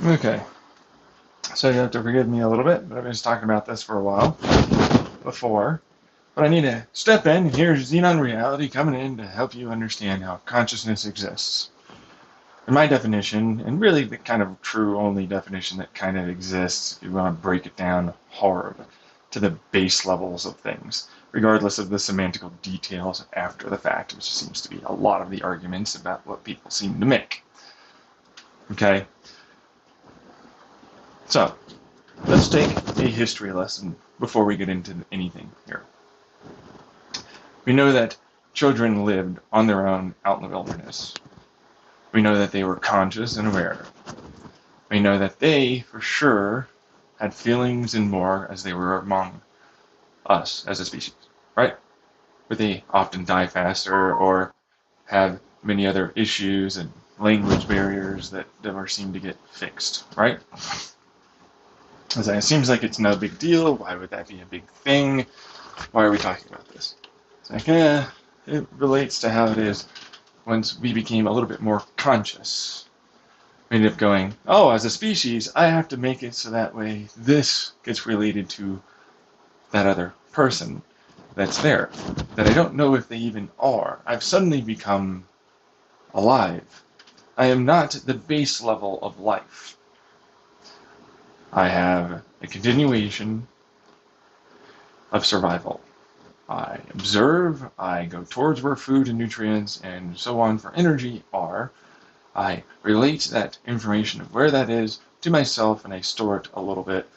Okay, so you have to forgive me a little bit, but I've been just talking about this for a while before. But I need to step in. Here's Xenon Reality coming in to help you understand how consciousness exists. In my definition, and really the kind of true only definition that kind of exists, if you want to break it down hard to the base levels of things, regardless of the semantical details after the fact, which seems to be a lot of the arguments about what people seem to make. Okay? So, let's take a history lesson before we get into anything here. We know that children lived on their own out in the wilderness. We know that they were conscious and aware. We know that they, for sure, had feelings and more as they were among us as a species, right? But they often die faster or have many other issues and language barriers that never seem to get fixed, right? As it seems like it's no big deal. Why would that be a big thing? Why are we talking about this? It's like, it relates to how it is once we became a little bit more conscious. We ended up going, oh, as a species, I have to make it so that way this gets related to that other person that's there, that I don't know if they even are. I've suddenly become alive. I am not the base level of life. I have a continuation of survival. I observe, I go towards where food and nutrients and so on for energy are. I relate that information of where that is to myself and I store it a little bit,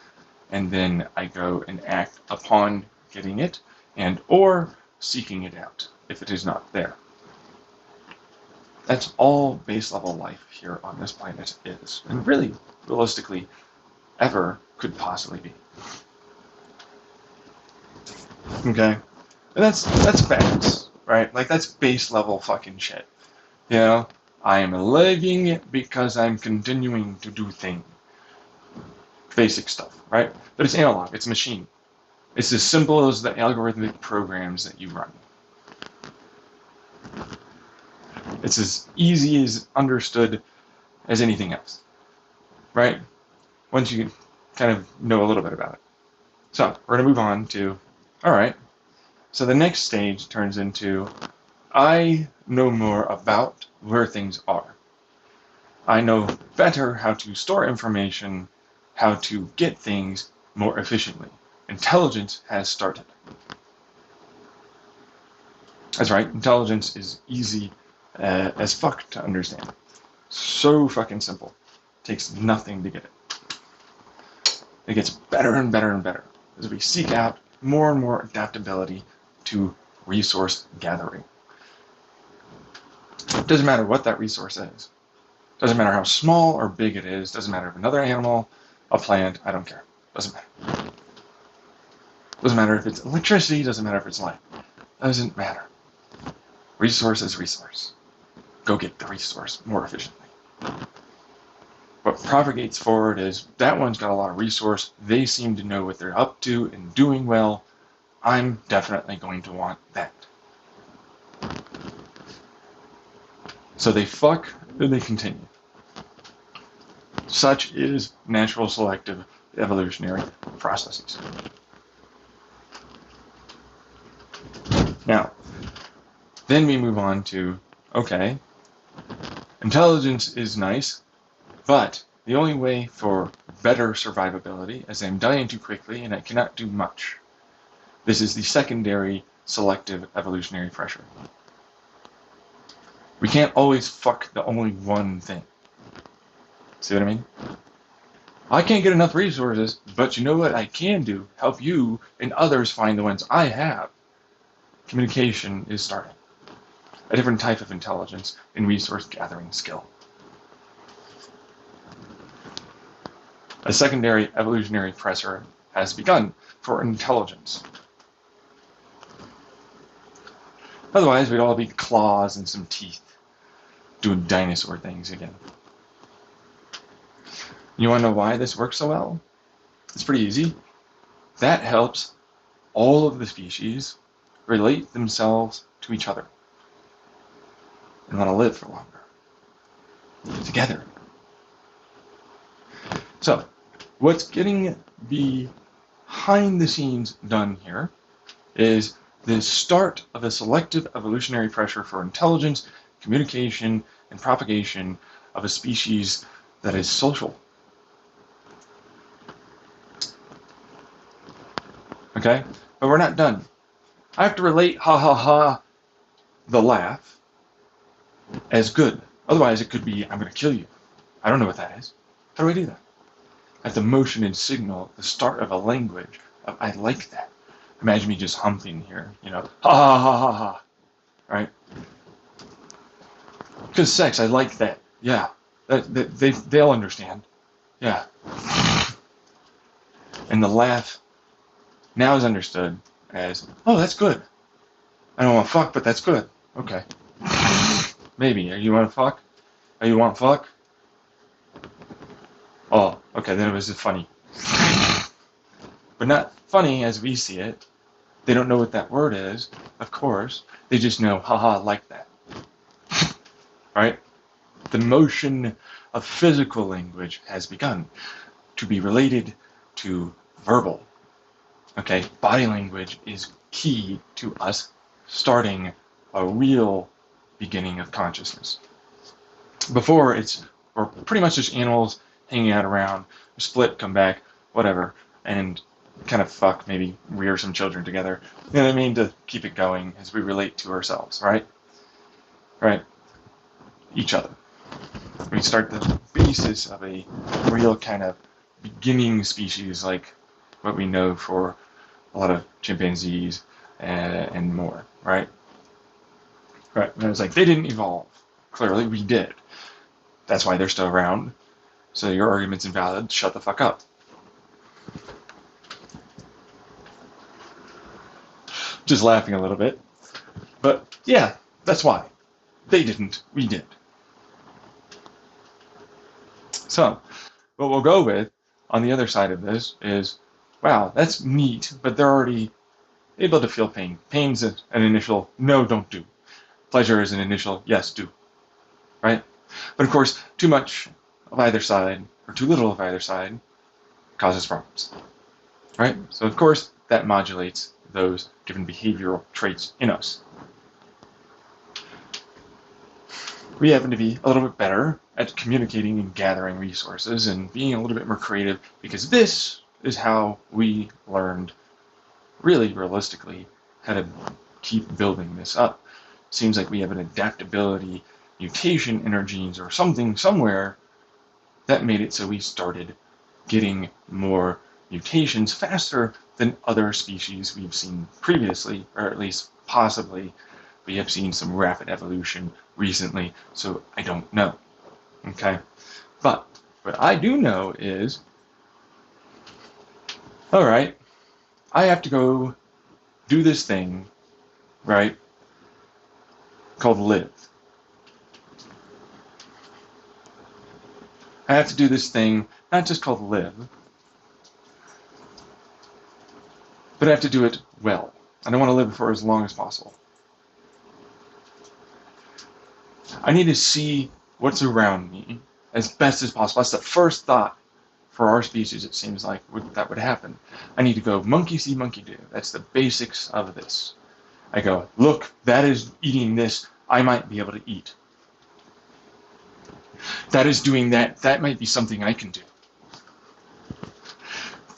and then I go and act upon getting it and or seeking it out if it is not there. That's all base level life here on this planet is, and really, realistically, ever could possibly be. Okay? And that's facts, right? Like that's base level fucking shit. You know? I am living because I'm continuing to do things. Basic stuff, right? But it's analog, it's machine. It's as simple as the algorithmic programs that you run. It's as easy as understood as anything else, right? Once you kind of know a little bit about it. So we're going to move on to, all right, so the next stage turns into, I know more about where things are. I know better how to store information, how to get things more efficiently. Intelligence has started. That's right, intelligence is easy as fuck to understand. So fucking simple. Takes nothing to get it. It gets better and better and better as we seek out more and more adaptability to resource gathering. It doesn't matter what that resource is. Doesn't matter how small or big it is. Doesn't matter if another animal, a plant, I don't care. Doesn't matter. Doesn't matter if it's electricity. Doesn't matter if it's light. Doesn't matter. Resource is resource. Go get the resource more efficiently. What propagates forward is that one's got a lot of resource. They seem to know what they're up to and doing well. I'm definitely going to want that. So they fuck and they continue. Such is natural selective evolutionary processes. Now, then we move on to, okay, intelligence is nice, but the only way for better survivability is I'm dying too quickly and I cannot do much. This is the secondary selective evolutionary pressure. We can't always fuck the only one thing. See what I mean? I can't get enough resources, but you know what I can do? Help you and others find the ones I have. Communication is starting. A different type of intelligence and resource gathering skill. A secondary evolutionary pressure has begun for intelligence. Otherwise, we'd all be claws and some teeth, doing dinosaur things again. You want to know why this works so well? It's pretty easy. That helps all of the species relate themselves to each other and want to live for longer together. So, what's getting behind the scenes done here is the start of a selective evolutionary pressure for intelligence, communication, and propagation of a species that is social. Okay? But we're not done. I have to relate ha ha ha, the laugh, as good. Otherwise, it could be, I'm going to kill you. I don't know what that is. How do I do that? I have to motion and signal the start of a language of, I like that. Imagine me just humping here, ha ha ha ha ha, right? Because sex, I like that. Yeah, they'll understand. Yeah. And the laugh now is understood as, oh, that's good. I don't want to fuck, but that's good. Okay. Maybe. You want to fuck? Oh, you want fuck? Oh, okay, then it was funny. But not funny as we see it. They don't know what that word is, of course. They just know, haha, like that. Right? The motion of physical language has begun to be related to verbal. Okay? Body language is key to us starting a real beginning of consciousness. Before, we're pretty much just animals hanging out around, split, come back, whatever, and kind of fuck, maybe rear some children together. You know what I mean? To keep it going as we relate to ourselves, right? Right? Each other. We start the basis of a real kind of beginning species like what we know for a lot of chimpanzees and more, right? Right. And I was like, they didn't evolve. Clearly, we did. That's why they're still around. So your argument's invalid. Shut the fuck up. Just laughing a little bit. But yeah, that's why. They didn't. We did. So, what we'll go with on the other side of this is, wow, that's neat, but they're already able to feel pain. Pain's an initial, no, don't do. Pleasure is an initial, yes, do. Right? But of course, too much of either side, or too little of either side, causes problems. Right? So of course, that modulates those given behavioral traits in us. We happen to be a little bit better at communicating and gathering resources and being a little bit more creative because this is how we learned, really realistically, how to keep building this up. Seems like we have an adaptability mutation in our genes or something somewhere that made it so we started getting more mutations faster than other species we've seen previously, or at least possibly. We have seen some rapid evolution recently, so I don't know. Okay? But what I do know is, all right, I have to go do this thing, right, called live. I have to do this thing, not just called live, but I have to do it well. I don't want to live for as long as possible. I need to see what's around me as best as possible. That's the first thought for our species, it seems like, that would happen. I need to go monkey see, monkey do. That's the basics of this. I go, look, that is eating this. I might be able to eat. That is doing that. That might be something I can do.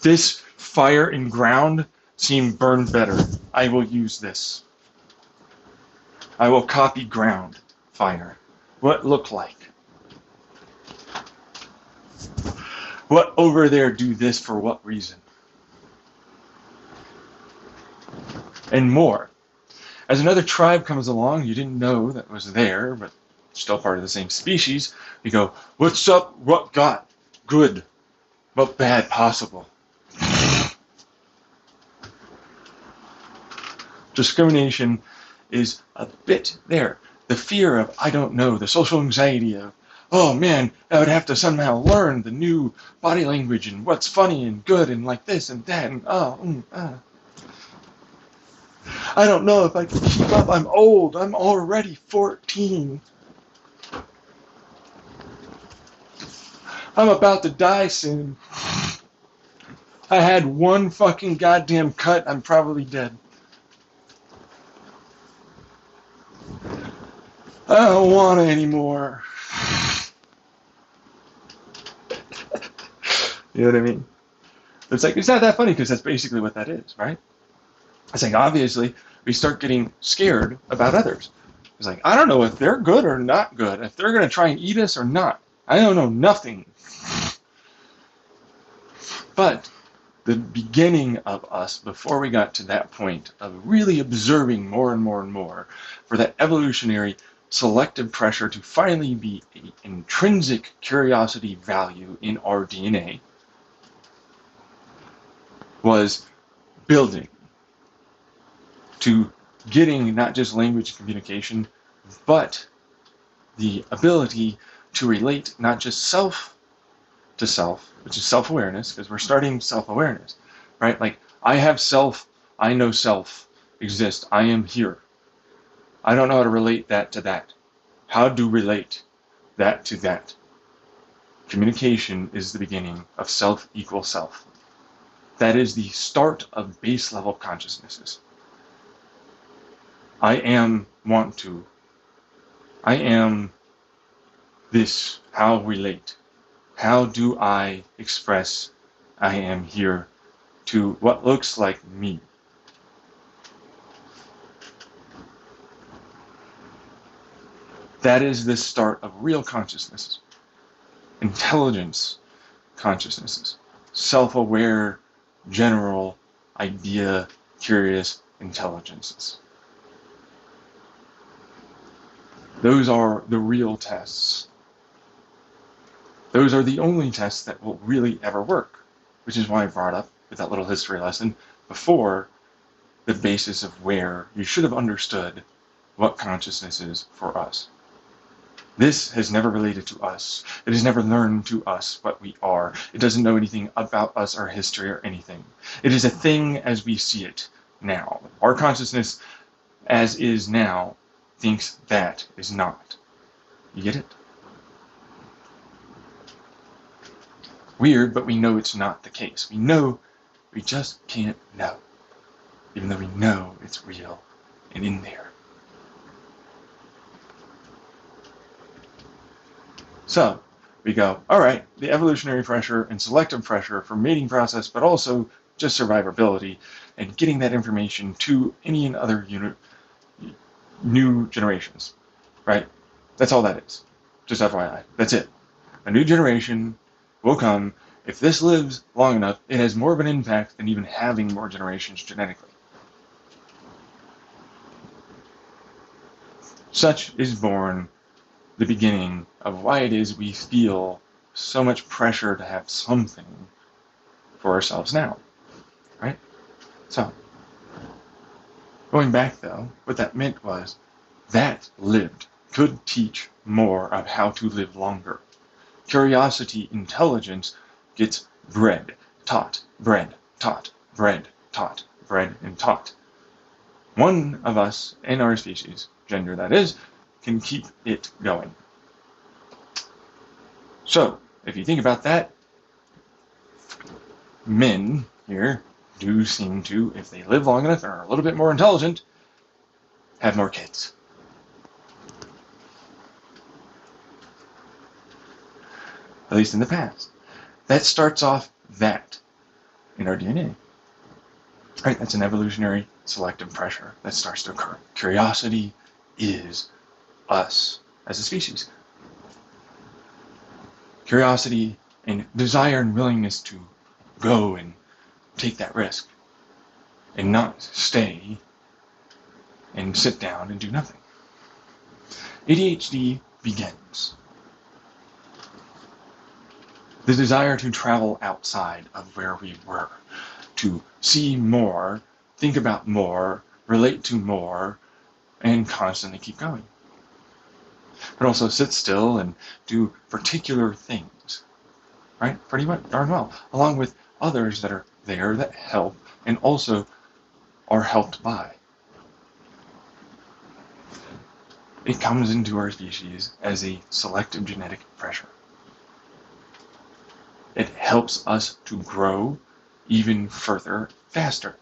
This fire in ground seemed burned better. I will use this. I will copy ground fire. What look like? What over there do this for what reason? And more. As another tribe comes along you didn't know that was there, but still part of the same species, you go, what's up, what got? Good, but bad possible. Discrimination is a bit there. The fear of, I don't know, the social anxiety of, oh man, I would have to somehow learn the new body language and what's funny and good and like this and that and I don't know if I can keep up. I'm old. I'm already 14. I'm about to die soon. I had one fucking goddamn cut. I'm probably dead. I don't want it anymore. You know what I mean? It's like, it's not that funny because that's basically what that is, right? It's like, obviously, we start getting scared about others. It's like, I don't know if they're good or not good, if they're going to try and eat us or not. I don't know nothing. But the beginning of us, before we got to that point of really observing more and more and more, for that evolutionary selective pressure to finally be an intrinsic curiosity value in our DNA, was building to getting not just language communication, but the ability to relate not just self to self, which is self-awareness, because we're starting self-awareness, right? Like, I have self, I know self exists, I am here. I don't know how to relate that to that. How to relate that to that? Communication is the beginning of self equal self. That is the start of base level consciousnesses. I am want to. I am this. How relate? How do I express I am here to what looks like me? That is the start of real consciousnesses. Intelligence consciousnesses. Self-aware, general, idea, curious intelligences. Those are the real tests. Those are the only tests that will really ever work, which is why I brought up with that little history lesson before the basis of where you should have understood what consciousness is for us. This has never related to us. It has never learned to us what we are. It doesn't know anything about us, our history, or anything. It is a thing as we see it now. Our consciousness, as is now, thinks that is not. You get it? Weird, but we know it's not the case. We know, we just can't know. Even though we know it's real and in there. So, we go, all right, the evolutionary pressure and selective pressure for mating process, but also just survivability, and getting that information to any and other new generations, right? That's all that is. Just FYI. That's it. A new generation will come. If this lives long enough, it has more of an impact than even having more generations genetically. Such is born the beginning of why it is we feel so much pressure to have something for ourselves now, right? So, going back though, what that meant was that lived could teach more of how to live longer. Curiosity, intelligence gets bred, taught, bred, taught, bred, taught, bred, and taught. One of us in our species, gender that is, can keep it going. So, if you think about that, men here do seem to, if they live long enough and are a little bit more intelligent, have more kids. At least in the past. That starts off that in our DNA. Right? That's an evolutionary selective pressure that starts to occur. Curiosity is us as a species. Curiosity and desire and willingness to go and take that risk and not stay and sit down and do nothing. ADHD begins. The desire to travel outside of where we were, to see more, think about more, relate to more, and constantly keep going. But also sit still and do particular things, right? Pretty much darn well, along with others that are there that help and also are helped by. It comes into our species as a selective genetic pressure. helps us to grow even further, faster.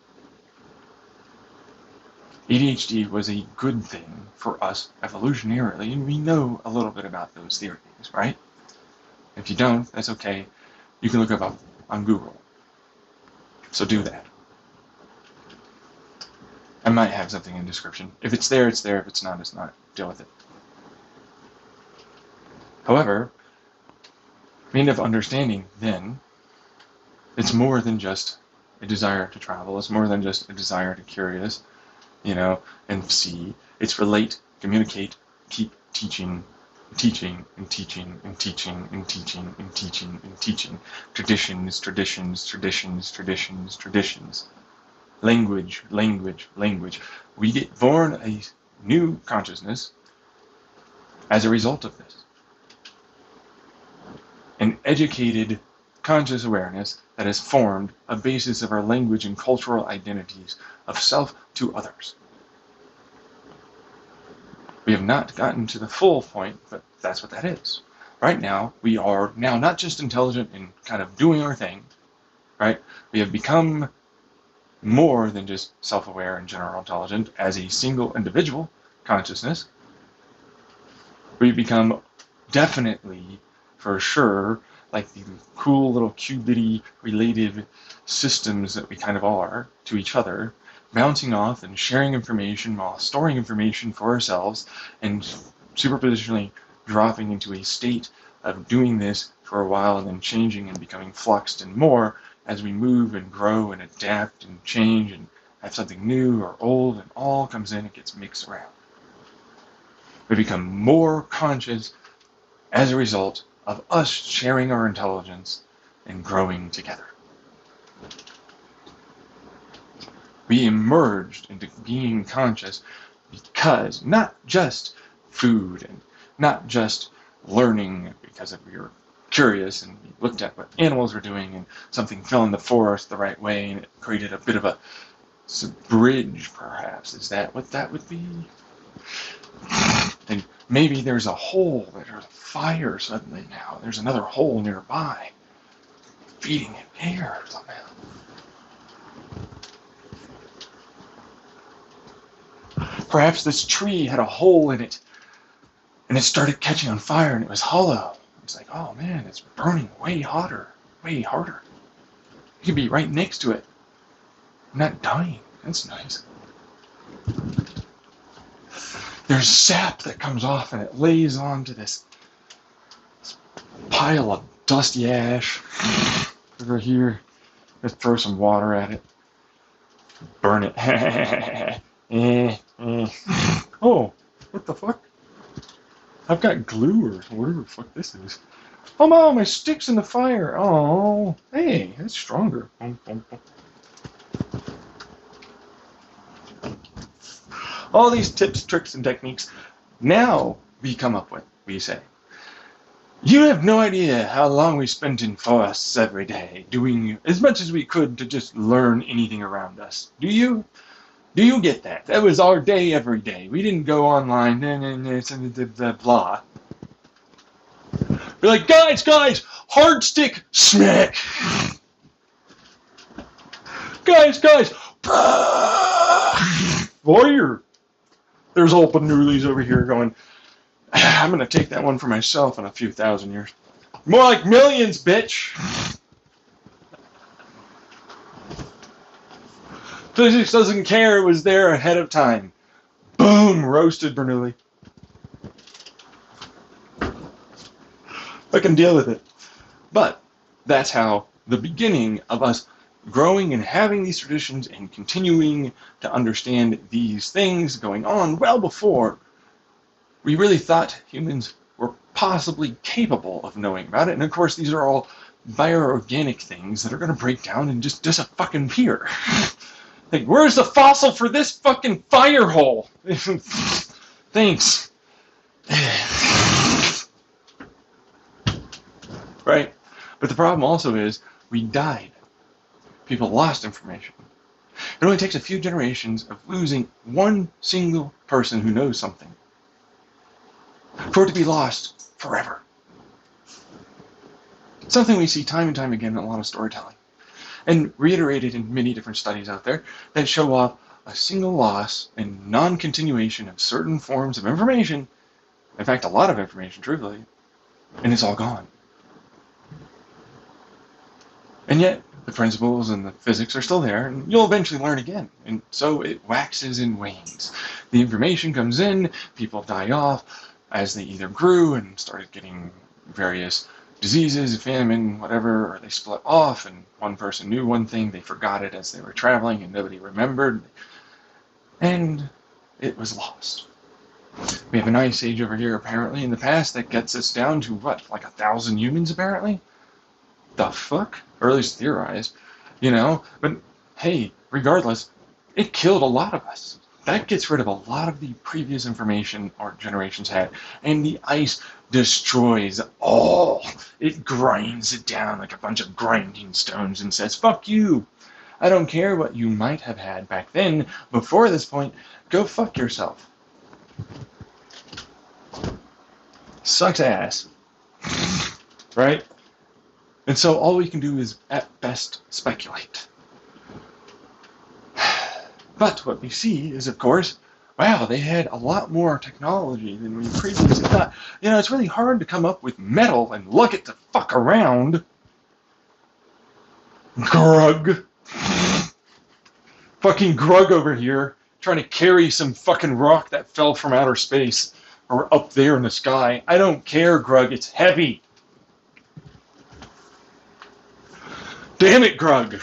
ADHD was a good thing for us evolutionarily, and we know a little bit about those theories, right? If you don't, that's okay. You can look up on Google. So do that. I might have something in the description. If it's there, it's there. If it's not, it's not. Deal with it. However, we end up understanding then it's more than just a desire to travel. It's more than just a desire to curious, and see. It's relate, communicate, keep teaching, teaching and teaching and teaching and teaching and teaching and teaching. Traditions, traditions, traditions, traditions, traditions. Language, language, language. We get born a new consciousness as a result of this. An educated, conscious awareness that has formed a basis of our language and cultural identities of self to others. We have not gotten to the full point, but that's what that is. Right now, we are now not just intelligent and kind of doing our thing, right? We have become more than just self-aware and general intelligent as a single individual consciousness. We've become definitely, for sure, like the cool little qubity related systems that we kind of are to each other, bouncing off and sharing information while storing information for ourselves and superpositionally dropping into a state of doing this for a while and then changing and becoming fluxed and more as we move and grow and adapt and change and have something new or old, and all comes in and gets mixed around. We become more conscious as a result of us sharing our intelligence and growing together. We emerged into being conscious because not just food and not just learning because we were curious and we looked at what animals were doing and something fell in the forest the right way and it created a bit of a bridge, perhaps. Is that what that would be? And maybe there's a hole, there's a fire suddenly now. There's another hole nearby, feeding it air somehow. Perhaps this tree had a hole in it and it started catching on fire and it was hollow. It's like, oh man, it's burning way hotter, way harder. You could be right next to it. I'm not dying. That's nice. There's sap that comes off and it lays onto this pile of dusty ash over here. Let's throw some water at it. Burn it. Oh, what the fuck? I've got glue or whatever the fuck this is. Oh no, my stick's in the fire. Oh, hey, that's stronger. All these tips, tricks, and techniques now we come up with, we say. You have no idea how long we spent in forests every day, doing as much as we could to just learn anything around us. Do you? Do you get that? That was our day every day. We didn't go online, blah. We're like, guys, hard stick, smack. Guys, warrior. There's old Panulis over here going, I'm going to take that one for myself in a few thousand years. More like millions, bitch. Physics doesn't care, it was there ahead of time. Boom, roasted Bernoulli. I can deal with it. But that's how the beginning of us growing and having these traditions and continuing to understand these things going on well before we really thought humans were possibly capable of knowing about it. And of course, these are all bioorganic things that are going to break down and just disappear. Like, where's the fossil for this fucking fire hole? Thanks. Right? But the problem also is, we died. People lost information. It only takes a few generations of losing one single person who knows something for it to be lost forever. Something we see time and time again in a lot of storytelling, and reiterated in many different studies out there that show off a single loss and non-continuation of certain forms of information, in fact, a lot of information, truthfully, and it's all gone. And yet, the principles and the physics are still there, and you'll eventually learn again. And so it waxes and wanes. The information comes in, people die off as they either grew and started getting various diseases, famine, whatever, or they split off and one person knew one thing, they forgot it as they were traveling and nobody remembered, and it was lost. We have an ice age over here apparently in the past that gets us down to what, like 1,000 humans apparently? The fuck? Or at least theorized, but hey, regardless, it killed a lot of us. That gets rid of a lot of the previous information our generations had, and the ice destroys all. It grinds it down like a bunch of grinding stones and says, fuck you. I don't care what you might have had back then, before this point, go fuck yourself. Sucks ass. Right? And so all we can do is, at best, speculate. But what we see is, of course, wow, they had a lot more technology than we previously thought. It's really hard to come up with metal and lug it the fuck around. Grug. Fucking Grug over here, trying to carry some fucking rock that fell from outer space, or up there in the sky. I don't care, Grug, it's heavy. Damn it, Grug.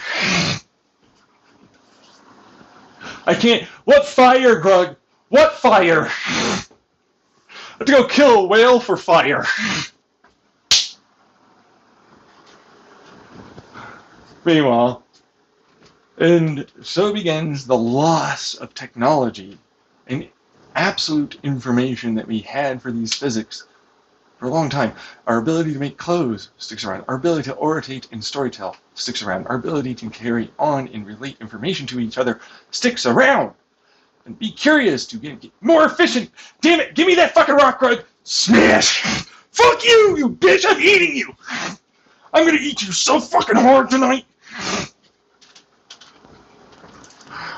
I can't. What fire, Grug? What fire? I have to go kill a whale for fire. Meanwhile, and so begins the loss of technology and absolute information that we had for these physics for a long time. Our ability to make clothes sticks around. Our ability to oratate and storytell sticks around. Our ability to carry on and relate information to each other sticks around. And be curious to get more efficient. Damn it, give me that fucking rock, Grug. Smash! Fuck you, you bitch, I'm eating you! I'm gonna eat you so fucking hard tonight.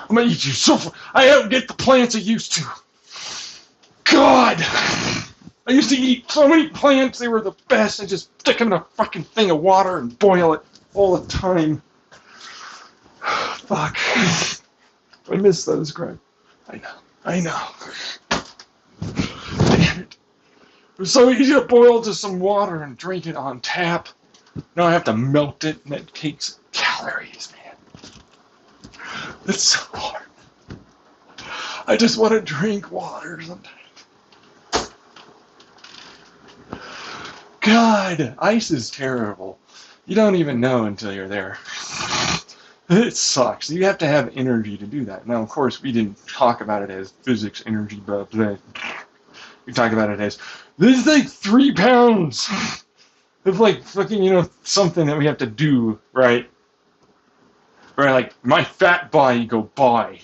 I'm gonna eat you so I don't get the plants I used to. God! I used to eat so many plants, they were the best. I just stick them in a fucking thing of water and boil it all the time. Fuck. I miss those, Greg. I know. Damn it. It was so easy to boil just some water and drink it on tap. Now I have to melt it, and that takes calories, man. It's so hard. I just want to drink water sometimes. God, ice is terrible. You don't even know until you're there. It sucks. You have to have energy to do that. Now, of course, we didn't talk about it as physics, energy, blah, blah. We talk about it as, this is like 3 pounds of like fucking, something that we have to do, right? Right, like, my fat body go by.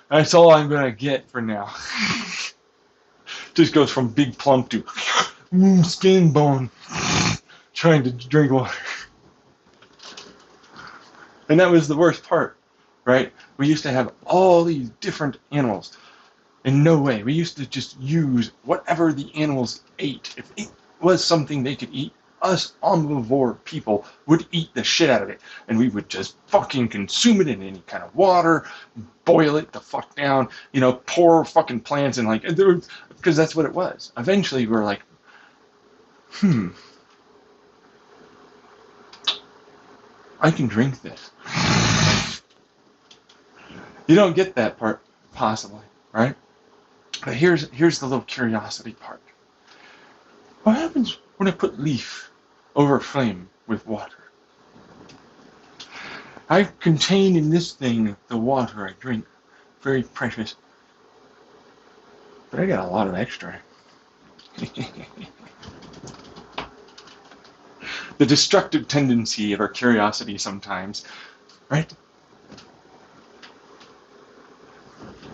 That's all I'm gonna get for now. Just goes from big plump to skin bone, trying to drink water. And that was the worst part, right? We used to have all these different animals. In no way. We used to just use whatever the animals ate. If it was something they could eat, us omnivore people would eat the shit out of it. And we would just fucking consume it in any kind of water, boil it the fuck down, pour fucking plants in, like, because that's what it was. Eventually we're like, I can drink this. You don't get that part, possibly, right? But here's the little curiosity part. What happens when I put leaf over a flame with water? I contain in this thing the water I drink, very precious. But I got a lot of extra. The destructive tendency of our curiosity sometimes, right?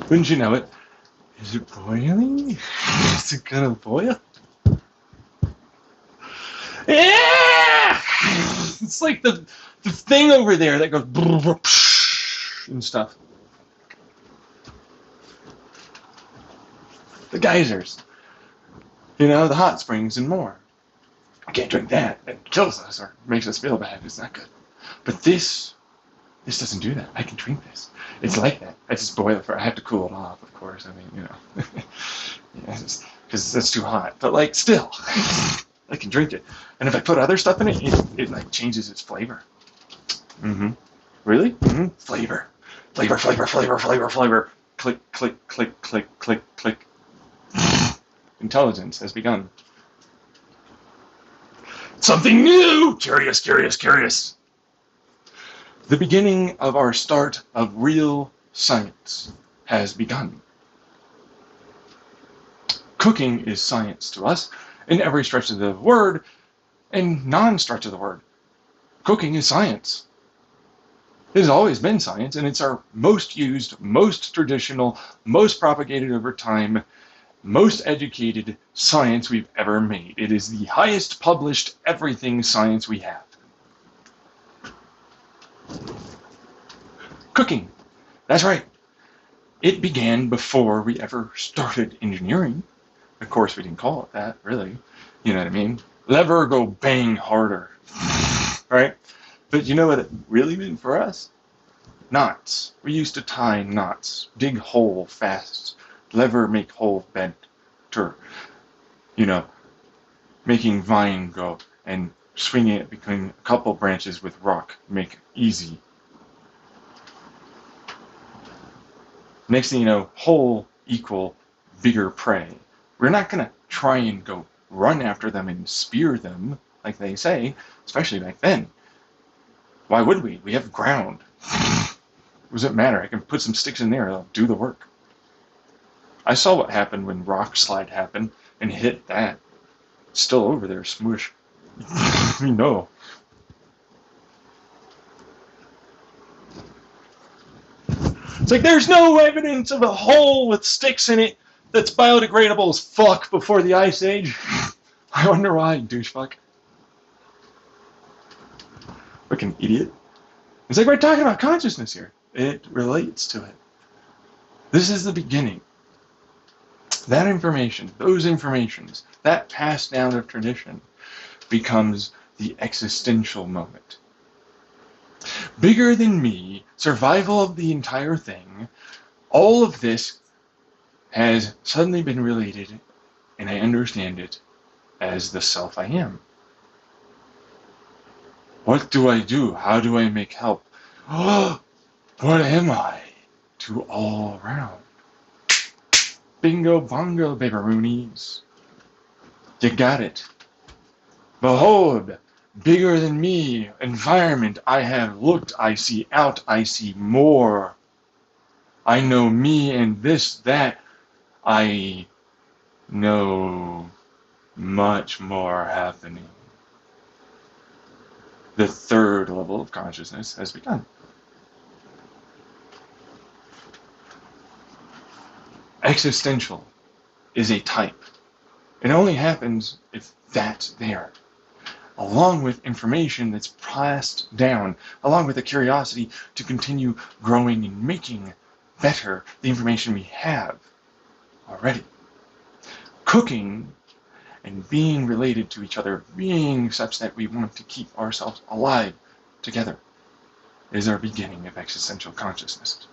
Wouldn't you know it? Is it boiling? Is it gonna boil? Yeah! It's like the thing over there that goes and stuff. The geysers, the hot springs and more. I can't drink that. It kills us or makes us feel bad. It's not good. But this doesn't do that. I can drink this. It's like that. I just boil it I have to cool it off, of course. I mean, because that's too hot. But still, I can drink it. And if I put other stuff in it, it changes its flavor. Mm-hmm. Really? Mm-hmm. Flavor. Click, click, click, click, click, click. Intelligence has begun. Something new! Curious, curious, curious. The beginning of our start of real science has begun. Cooking is science to us in every stretch of the word and non-stretch of the word. Cooking is science. It has always been science, and it's our most used, most traditional, most propagated over time, most educated science we've ever made. It is the highest published everything science we have. Cooking. That's right. It began before we ever started engineering. Of course, we didn't call it that, really. You know what I mean? Lever go bang harder. Right? But you know what it really meant for us? Knots. We used to tie knots. Dig hole fast. Lever make hole better. Making vine go and swinging it between a couple branches with rock make easy. Next thing you know, hole equal bigger prey. We're not going to try and go run after them and spear them, like they say, especially back then. Why would we? We have ground. What does it matter? I can put some sticks in there, it'll do the work. I saw what happened when rock slide happened and hit that. It's still over there, smush. No. It's like there's no evidence of a hole with sticks in it that's biodegradable as fuck before the Ice Age. I wonder why, douchefuck. Fucking idiot. It's like we're talking about consciousness here. It relates to it. This is the beginning. That information, those informations, that passed down of tradition becomes the existential moment. Bigger than me, survival of the entire thing, all of this has suddenly been related, and I understand it as the self I am. What do I do? How do I make help? Oh, what am I to all around? Bingo bongo, baby-roonies. You got it. Behold, bigger than me, environment, I have looked, I see out, I see more. I know me and this, that. I know much more happening. The third level of consciousness has begun. Existential is a type. It only happens if that's there. Along with information that's passed down, along with a curiosity to continue growing and making better the information we have already. Cooking and being related to each other, being such that we want to keep ourselves alive together, is our beginning of existential consciousness.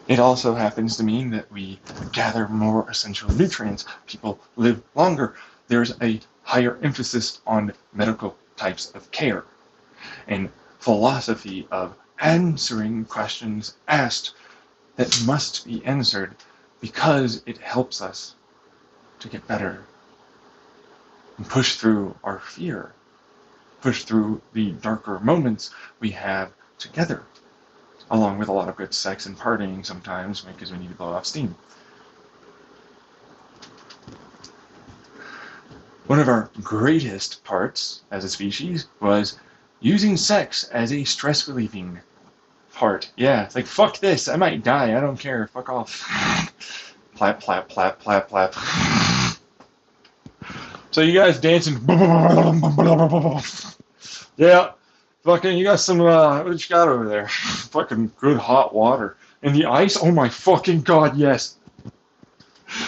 It also happens to mean that we gather more essential nutrients. People live longer. There's a higher emphasis on medical types of care and philosophy of answering questions asked that must be answered because it helps us to get better and push through our fear, push through the darker moments we have together, along with a lot of good sex and partying sometimes because we need to blow off steam. One of our greatest parts as a species was using sex as a stress relieving part. Yeah, it's like, fuck this, I might die, I don't care, fuck off. Plap, plap, plap, plap, plap. So you guys dancing. Yeah. Fucking, you got some, what you got over there? Fucking good hot water. And the ice? Oh my fucking god, yes.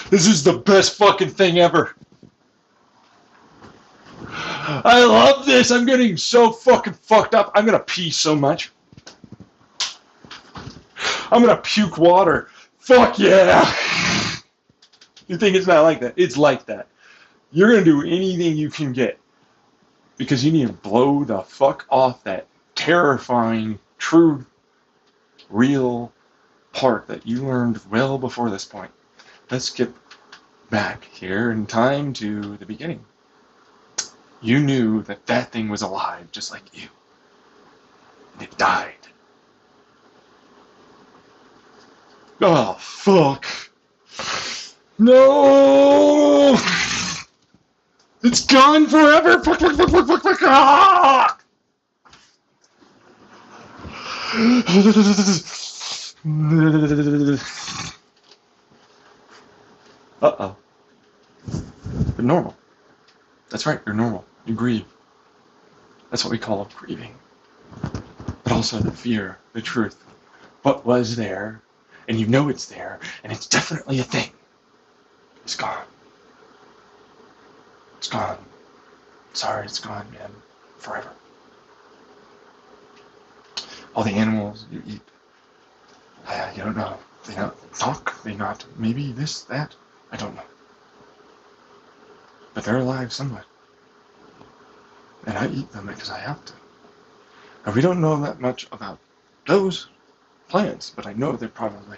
This is the best fucking thing ever. I love this. I'm getting so fucking fucked up. I'm gonna pee so much. I'm gonna puke water. Fuck yeah. You think it's not like that? It's like that. You're gonna do anything you can get because you need to blow the fuck off that terrifying, true, real part that you learned well before this point. Let's get back here in time to the beginning. You knew that that thing was alive just like you. And it died. Oh, fuck. No! It's gone forever! Fuck, fuck, fuck, fuck, fuck, fuck! Ah! Uh-oh. You're normal. That's right, you're normal. You grieve. That's what we call grieving. But also the fear, the truth. What was there, and you know it's there, and it's definitely a thing. It's gone. It's gone. Sorry, it's gone, man. Forever. All the animals you eat, you don't know. They not talk, they not, maybe this, that, I don't know. But they're alive somewhere. And I eat them because I have to. And we don't know that much about those plants, but I know they're probably,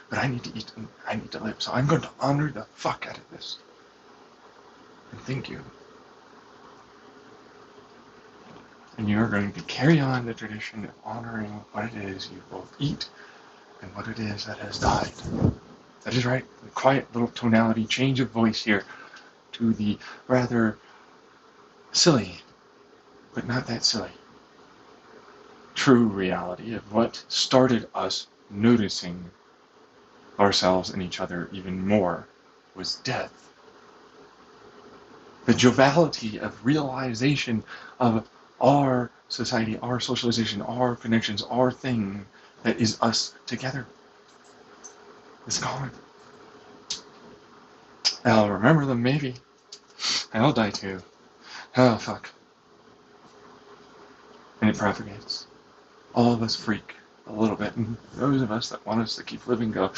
but I need to eat and I need to live. So I'm going to honor the fuck out of this. And thank you. And you're going to carry on the tradition of honoring what it is you both eat and what it is that has died. That is right. A quiet little tonality change of voice here to the rather silly, but not that silly, true reality of what started us noticing ourselves and each other even more was death. The joviality of realization of our society, our socialization, our connections, our thing that is us together is gone. I'll remember them maybe. I'll die too. Oh, fuck. And it propagates. All of us freak a little bit, and those of us that want us to keep living go,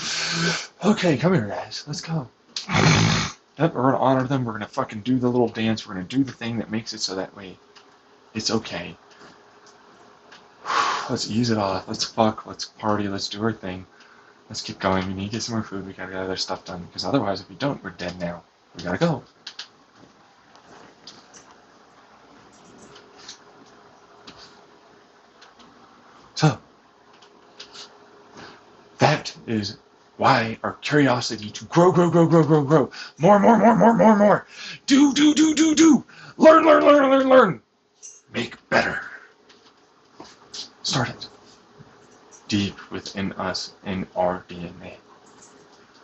okay, come here guys, let's go. Yep, we're gonna honor them, we're gonna fucking do the little dance, we're gonna do the thing that makes it so that way it's okay. Let's ease it off, let's fuck, let's party, let's do our thing. Let's keep going, we need to get some more food, we gotta get other stuff done, because otherwise if we don't, we're dead now. We gotta go. So, that is why our curiosity to grow, more. Do. Learn. Make better. Start it. Deep within us, in our DNA.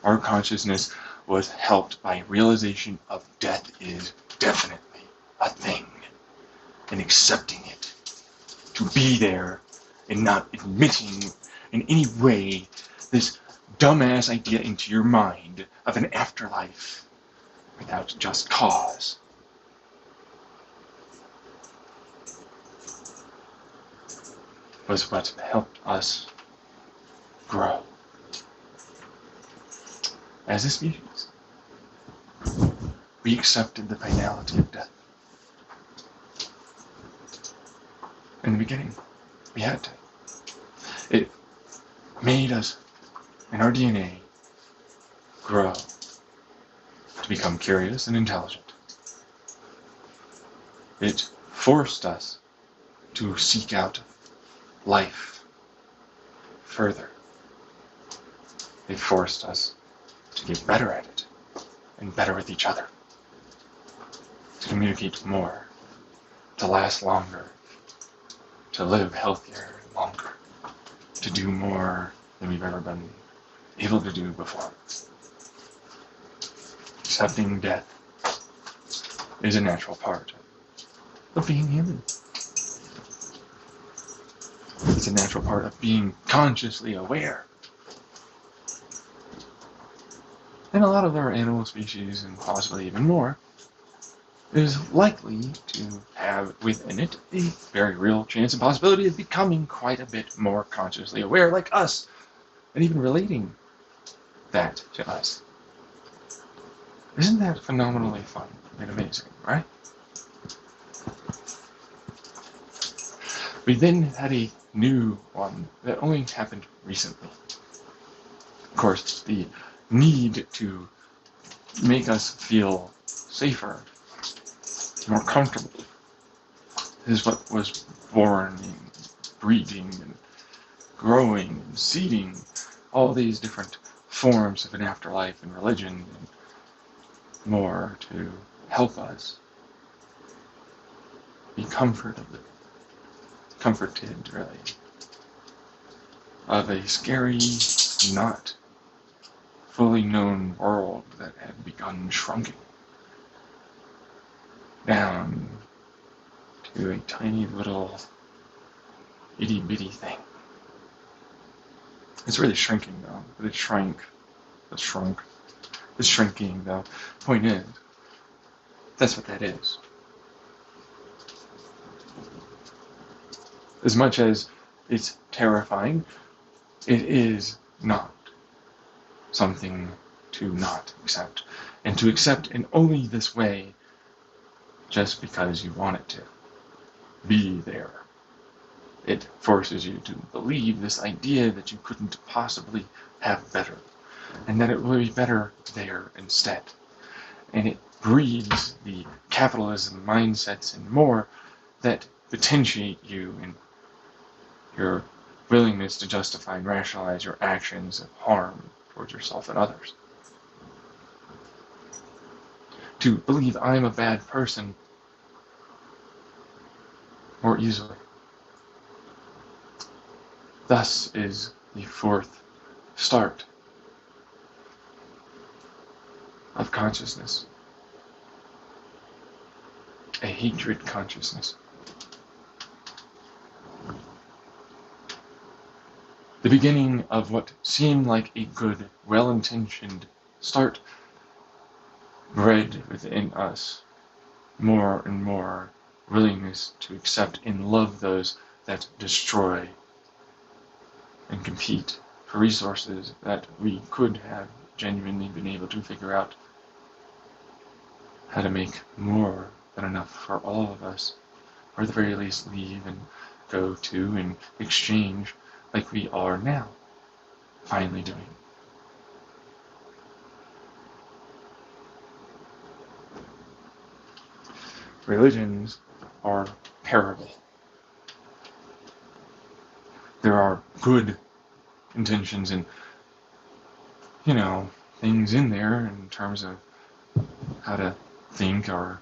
Our consciousness was helped by realization of death is definitely a thing. And accepting it. To be there. And not admitting in any way this dumbass idea into your mind of an afterlife without just cause. Was what helped us grow as a species. We accepted the finality of death. In the beginning. We had to. It made us, in our DNA, grow to become curious and intelligent. It forced us to seek out life further. It forced us to get better at it and better with each other. To communicate more, to last longer, to live healthier and longer, to do more than we've ever been able to do before. accepting death is a natural part of being human. It's a natural part of being consciously aware. And a lot of our animal species, and possibly even more, is likely to have within it a very real chance and possibility of becoming quite a bit more consciously aware like us, and even relating that to us. Isn't that phenomenally fun and amazing, right? We then had a new one that only happened recently. Of course, the need to make us feel safer, more comfortable, is what was born in breeding and growing and seeding all these different forms of an afterlife and religion and more to help us be comforted, really, of a scary, not fully known world that had begun shrinking down to a tiny little itty-bitty thing. It's really shrinking though, but it shrank. It shrunk. It's shrinking though. Point is, that's what that is. As much as it's terrifying, it is not something to not accept. And to accept in only this way, just because you want it to be there. It forces you to believe this idea that you couldn't possibly have better, and that it will be better there instead. And it breeds the capitalism mindsets and more that potentiate you in your willingness to justify and rationalize your actions of harm towards yourself and others. To believe I'm a bad person more easily. Thus is the fourth start of consciousness. A hatred consciousness. The beginning of what seemed like a good, well-intentioned start bred within us more and more willingness to accept and love those that destroy and compete for resources that we could have genuinely been able to figure out how to make more than enough for all of us, or at the very least leave and go to and exchange like we are now finally doing. Religions are parable. There are good intentions and, things in there in terms of how to think or,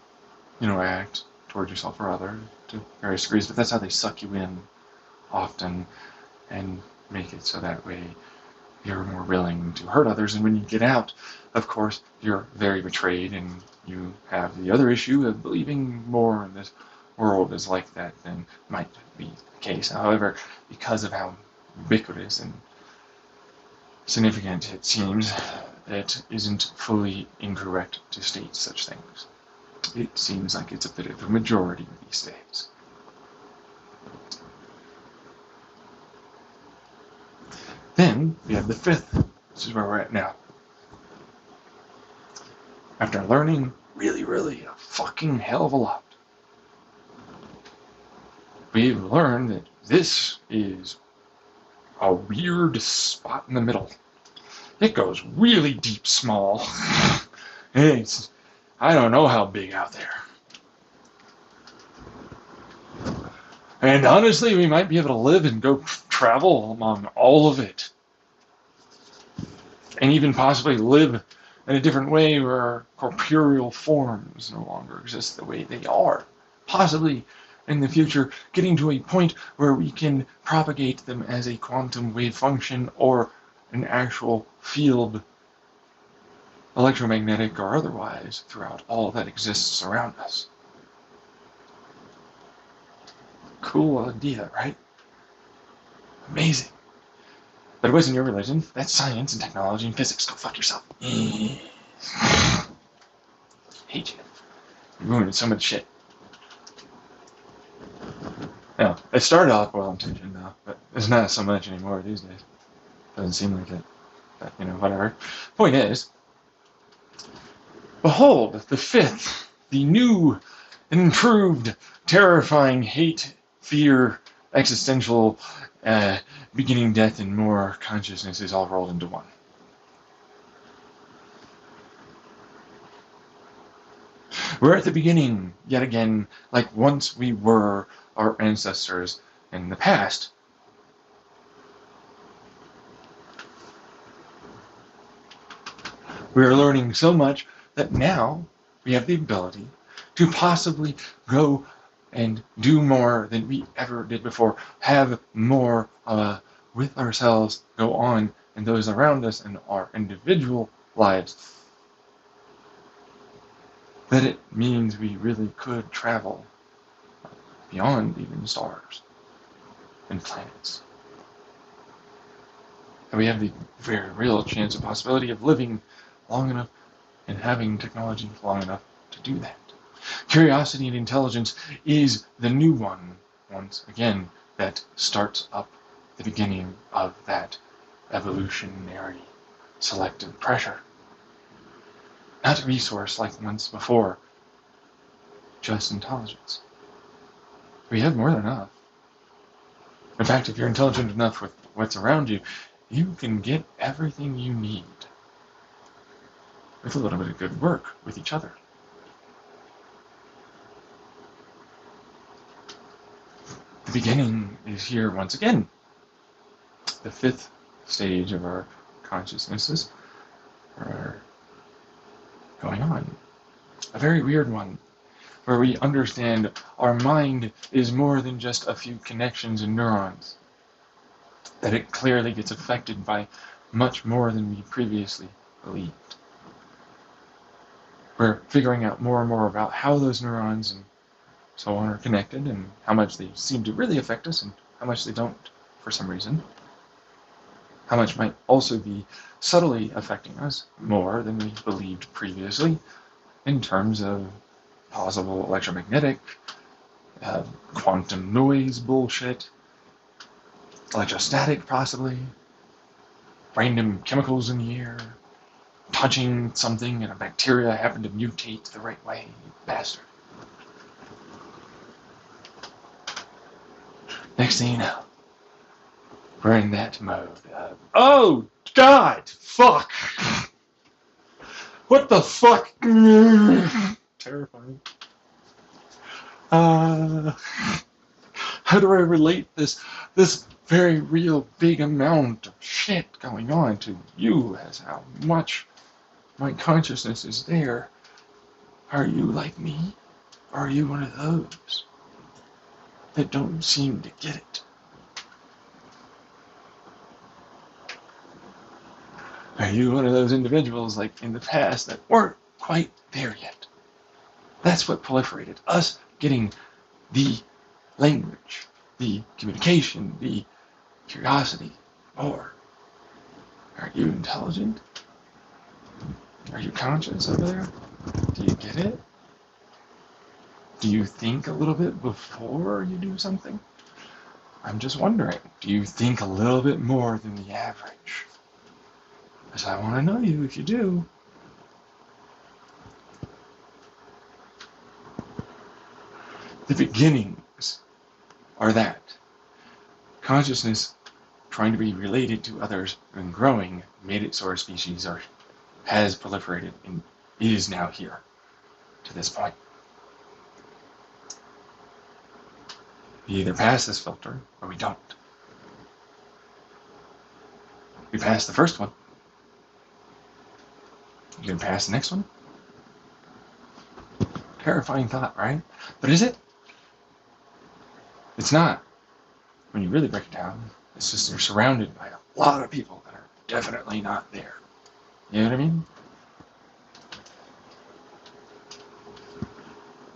act towards yourself or others to various degrees, but that's how they suck you in often and make it so that way you're more willing to hurt others. And when you get out, of course, you're very betrayed and you have the other issue of believing more in this world is like that than might be the case. However, because of how ubiquitous and significant it seems, it isn't fully incorrect to state such things. It seems like it's a bit of a majority these days. Then we have the fifth. This is where we're at now. After learning really a fucking hell of a lot, we've learned that this is a weird spot in the middle. It goes really deep small. I don't know how big out there. And honestly, we might be able to live and go travel among all of it. And even possibly live in a different way where our corporeal forms no longer exist the way they are. Possibly in the future getting to a point where we can propagate them as a quantum wave function or an actual field electromagnetic or otherwise, throughout all that exists around us. Cool idea, right? Amazing. But it wasn't your religion. That's science and technology and physics. Go fuck yourself. Hate you. You're ruining so much shit. Yeah, it started off well intentioned though, but it's not so much anymore these days. Doesn't seem like it. But, whatever. Point is, behold, the fifth, the new, improved, terrifying hate, fear, existential, beginning, death, and more consciousness is all rolled into one. We're at the beginning, yet again, like once we were our ancestors in the past. We are learning so much that now we have the ability to possibly go and do more than we ever did before, have more with ourselves go on and those around us in our individual lives. That it means we really could travel beyond even stars and planets. And we have the very real chance and possibility of living long enough and having technology long enough to do that. Curiosity and intelligence is the new one, once again, that starts up the beginning of that evolutionary selective pressure. Not a resource like once before, just intelligence. We have more than enough. In fact, if you're intelligent enough with what's around you, you can get everything you need with a little bit of good work with each other. The beginning is here once again. The fifth stage of our consciousnesses are going on. A very weird one, where we understand our mind is more than just a few connections and neurons. That it clearly gets affected by much more than we previously believed. We're figuring out more and more about how those neurons and so on are connected and how much they seem to really affect us and how much they don't for some reason. How much might also be subtly affecting us more than we believed previously in terms of possible electromagnetic, quantum noise bullshit, electrostatic possibly, random chemicals in the air, touching something and a bacteria happened to mutate the right way, you bastard. Next thing you know, we're in that mode of, oh God, fuck. What the fuck? Terrifying. How do I relate this very real big amount of shit going on to you as how much my consciousness is there? Are you like me? Or are you one of those that don't seem to get it? Are you one of those individuals like in the past that weren't quite there yet? That's what proliferated. Us getting the language, the communication, the curiosity. Or are you intelligent? Are you conscious over there? Do you get it? Do you think a little bit before you do something? I'm just wondering, do you think a little bit more than the average? Because I want to know you if you do. The beginnings are that. Consciousness trying to be related to others and growing made it so our species has proliferated and is now here to this point. We either pass this filter or we don't. We pass the first one. You can pass the next one. Terrifying thought, right? But is it? It's not. When you really break it down, it's just you're surrounded by a lot of people that are definitely not there. You know what I mean?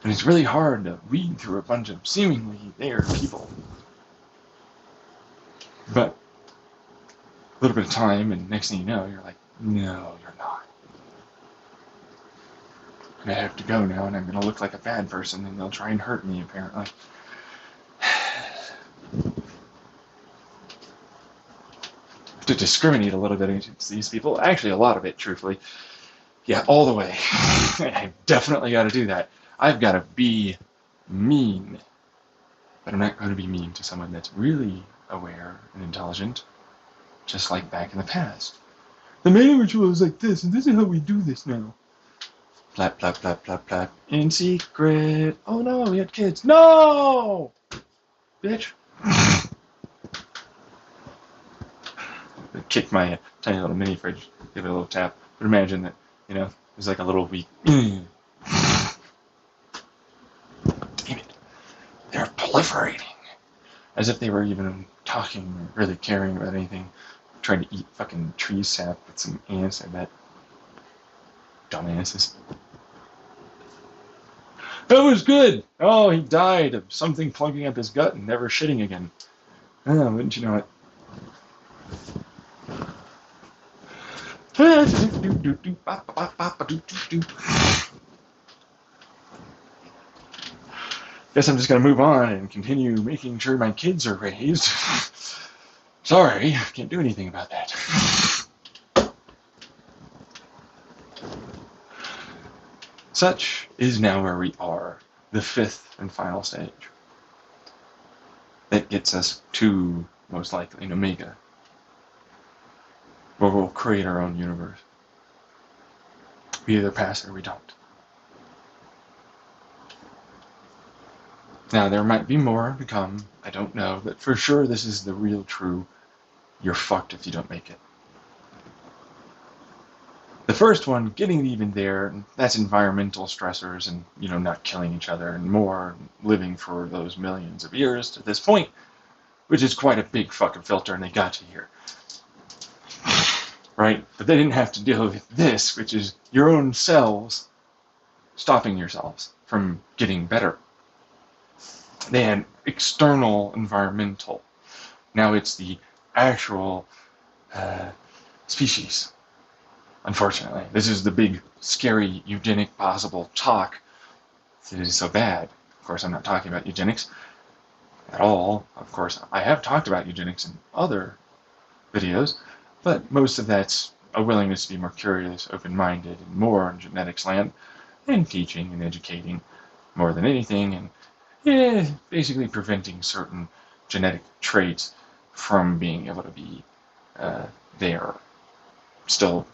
And it's really hard to weed through a bunch of seemingly there people. But a little bit of time, and next thing you know, you're like, no, you're not. I have to go now, and I'm going to look like a bad person, and they'll try and hurt me, apparently. To discriminate a little bit against these people, actually a lot of it, truthfully. Yeah, all the way. I've definitely got to do that. I've got to be mean. But I'm not going to be mean to someone that's really aware and intelligent, just like back in the past. The main ritual is like this, and this is how we do this now. Plap, plap, plap, plap, plap. In secret. Oh no, we had kids. No! Bitch. Kick my tiny little mini fridge, give it a little tap. But imagine that, there's like a little weak. Damn it. They're proliferating. As if they were even talking or really caring about anything. Trying to eat fucking tree sap with some ants, I bet. Dumbasses. That was good! Oh, he died of something plugging up his gut and never shitting again. Oh, wouldn't you know it? Guess I'm just going to move on and continue making sure my kids are raised. Sorry, can't do anything about that. Such is now where we are, the fifth and final stage. That gets us to, most likely, an Omega, where we'll create our own universe. We either pass it or we don't. Now, there might be more to come, I don't know, but for sure this is the real true, you're fucked if you don't make it. The first one, getting even there, that's environmental stressors and, not killing each other and more, living for those millions of years to this point, which is quite a big fucking filter, and they got you here. Right? But they didn't have to deal with this, which is your own cells stopping yourselves from getting better. They had external environmental. Now it's the actual species. Unfortunately, this is the big, scary, eugenic possible talk that is so bad. Of course, I'm not talking about eugenics at all. Of course, I have talked about eugenics in other videos, but most of that's a willingness to be more curious, open-minded, and more on genetics land, and teaching and educating more than anything, and basically preventing certain genetic traits from being able to be there. Still,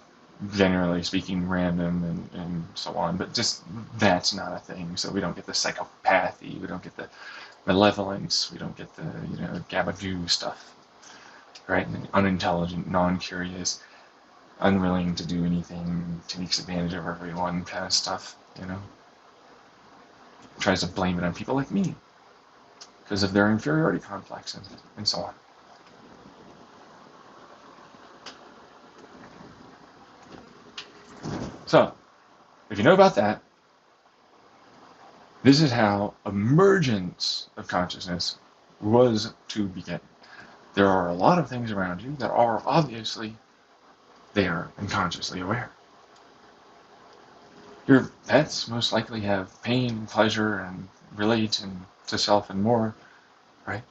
generally speaking, random and so on, but just that's not a thing. So we don't get the psychopathy, we don't get the malevolence, we don't get the gabagoo stuff, right? And unintelligent, non-curious, unwilling to do anything, takes advantage of everyone kind of stuff, Tries to blame it on people like me because of their inferiority complex and so on. So, if you know about that, this is how emergence of consciousness was to begin. There are a lot of things around you that are obviously there and consciously aware. Your pets most likely have pain, pleasure, and relate to self and more, right?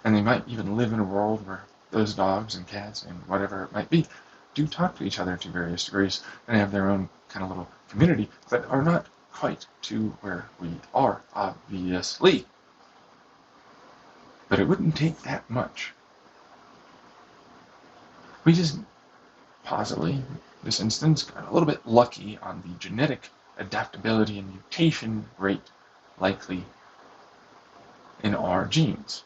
And they might even live in a world where those dogs and cats and whatever it might be do talk to each other to various degrees and have their own kind of little community, but are not quite to where we are, obviously. But it wouldn't take that much. We just possibly, in this instance, got a little bit lucky on the genetic adaptability and mutation rate likely in our genes,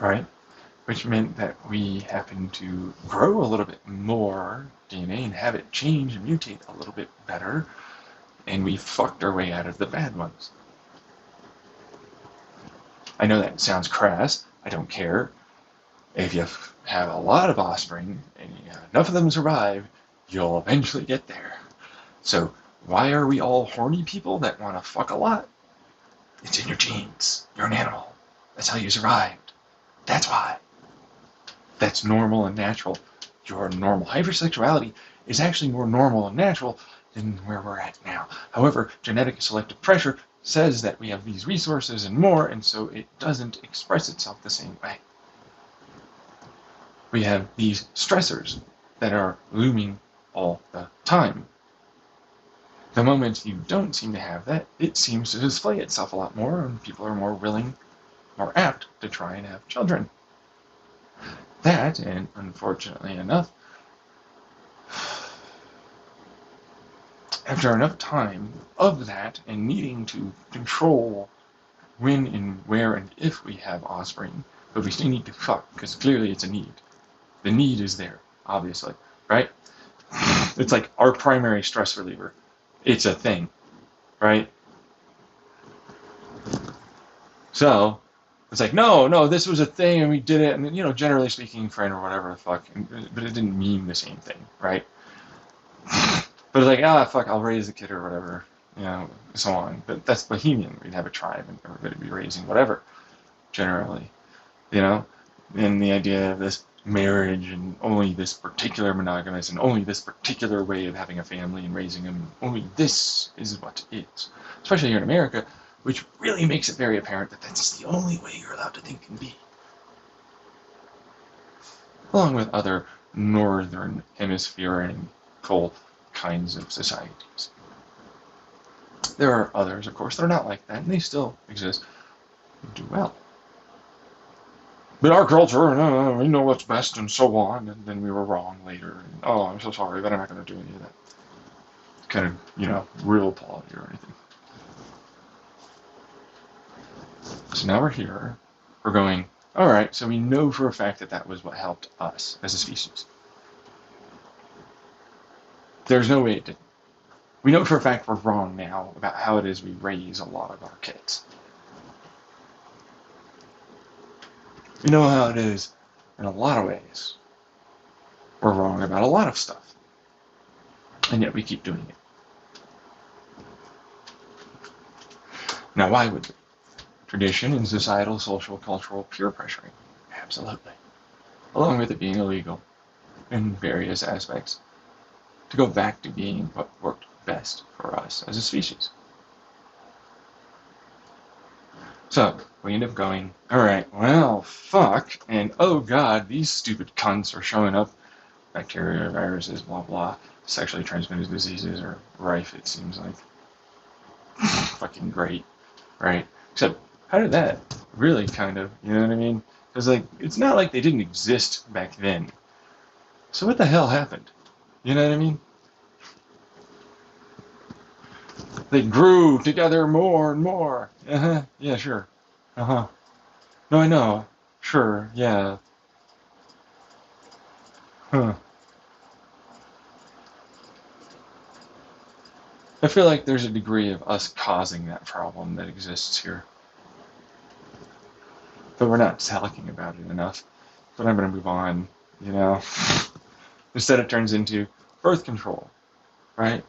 right? Which meant that we happened to grow a little bit more DNA and have it change and mutate a little bit better, and we fucked our way out of the bad ones. I know that sounds crass, I don't care. If you have a lot of offspring and enough of them survive, you'll eventually get there. So Why are we all horny people that want to fuck a lot? It's in your genes. You're an animal. That's how you survived. That's why. That's normal and natural. Your normal hypersexuality is actually more normal and natural than where we're at now. However, genetic selective pressure says that we have these resources and more, and so it doesn't express itself the same way. We have these stressors that are looming all the time. The moment you don't seem to have that, it seems to display itself a lot more, and people are more willing, more apt to try and have children. That, and unfortunately enough, after enough time of that and needing to control when and where and if we have offspring, but we still need to fuck, because clearly it's a need. The need is there, obviously, right? It's like our primary stress reliever. It's a thing, right? So, it's like, no, this was a thing and we did it, and generally speaking, friend or whatever the fuck, but it didn't mean the same thing, right? But it's like, fuck, I'll raise the kid or whatever, so on. But that's Bohemian. We'd have a tribe and everybody would be raising whatever, generally, and the idea of this marriage and only this particular monogamous and only this particular way of having a family and raising them, only this is what it is. Especially here in America, which really makes it very apparent that that's the only way you're allowed to think and be. Along with other northern hemispherical kinds of societies. There are others, of course, that are not like that, and they still exist and do well. But our culture, no, we know what's best and so on, and then we were wrong later. And, I'm so sorry, but I'm not going to do any of that kind of, real apology or anything. So now we're here. We're going, all right, so we know for a fact that that was what helped us as a species. There's no way it didn't. We know for a fact we're wrong now about how it is we raise a lot of our kids. We know how it is in a lot of ways. We're wrong about a lot of stuff. And yet we keep doing it. Now, why would we? Tradition and societal, social, cultural peer pressuring. Absolutely. Along with it being illegal in various aspects. To go back to being what worked best for us as a species. So, we end up going, alright, well, fuck, and oh god, these stupid cunts are showing up. Bacteria, viruses, blah blah. Sexually transmitted diseases are rife, it seems like. Fucking great, right? Except, how did that really kind of, you know what I mean? Because, it's not like they didn't exist back then. So what the hell happened? You know what I mean? They grew together more and more. Yeah, sure. No, I know. Sure, yeah. Huh. I feel like there's a degree of us causing that problem that exists here. But we're not talking about it enough. But I'm going to move on, Instead it turns into birth control, right?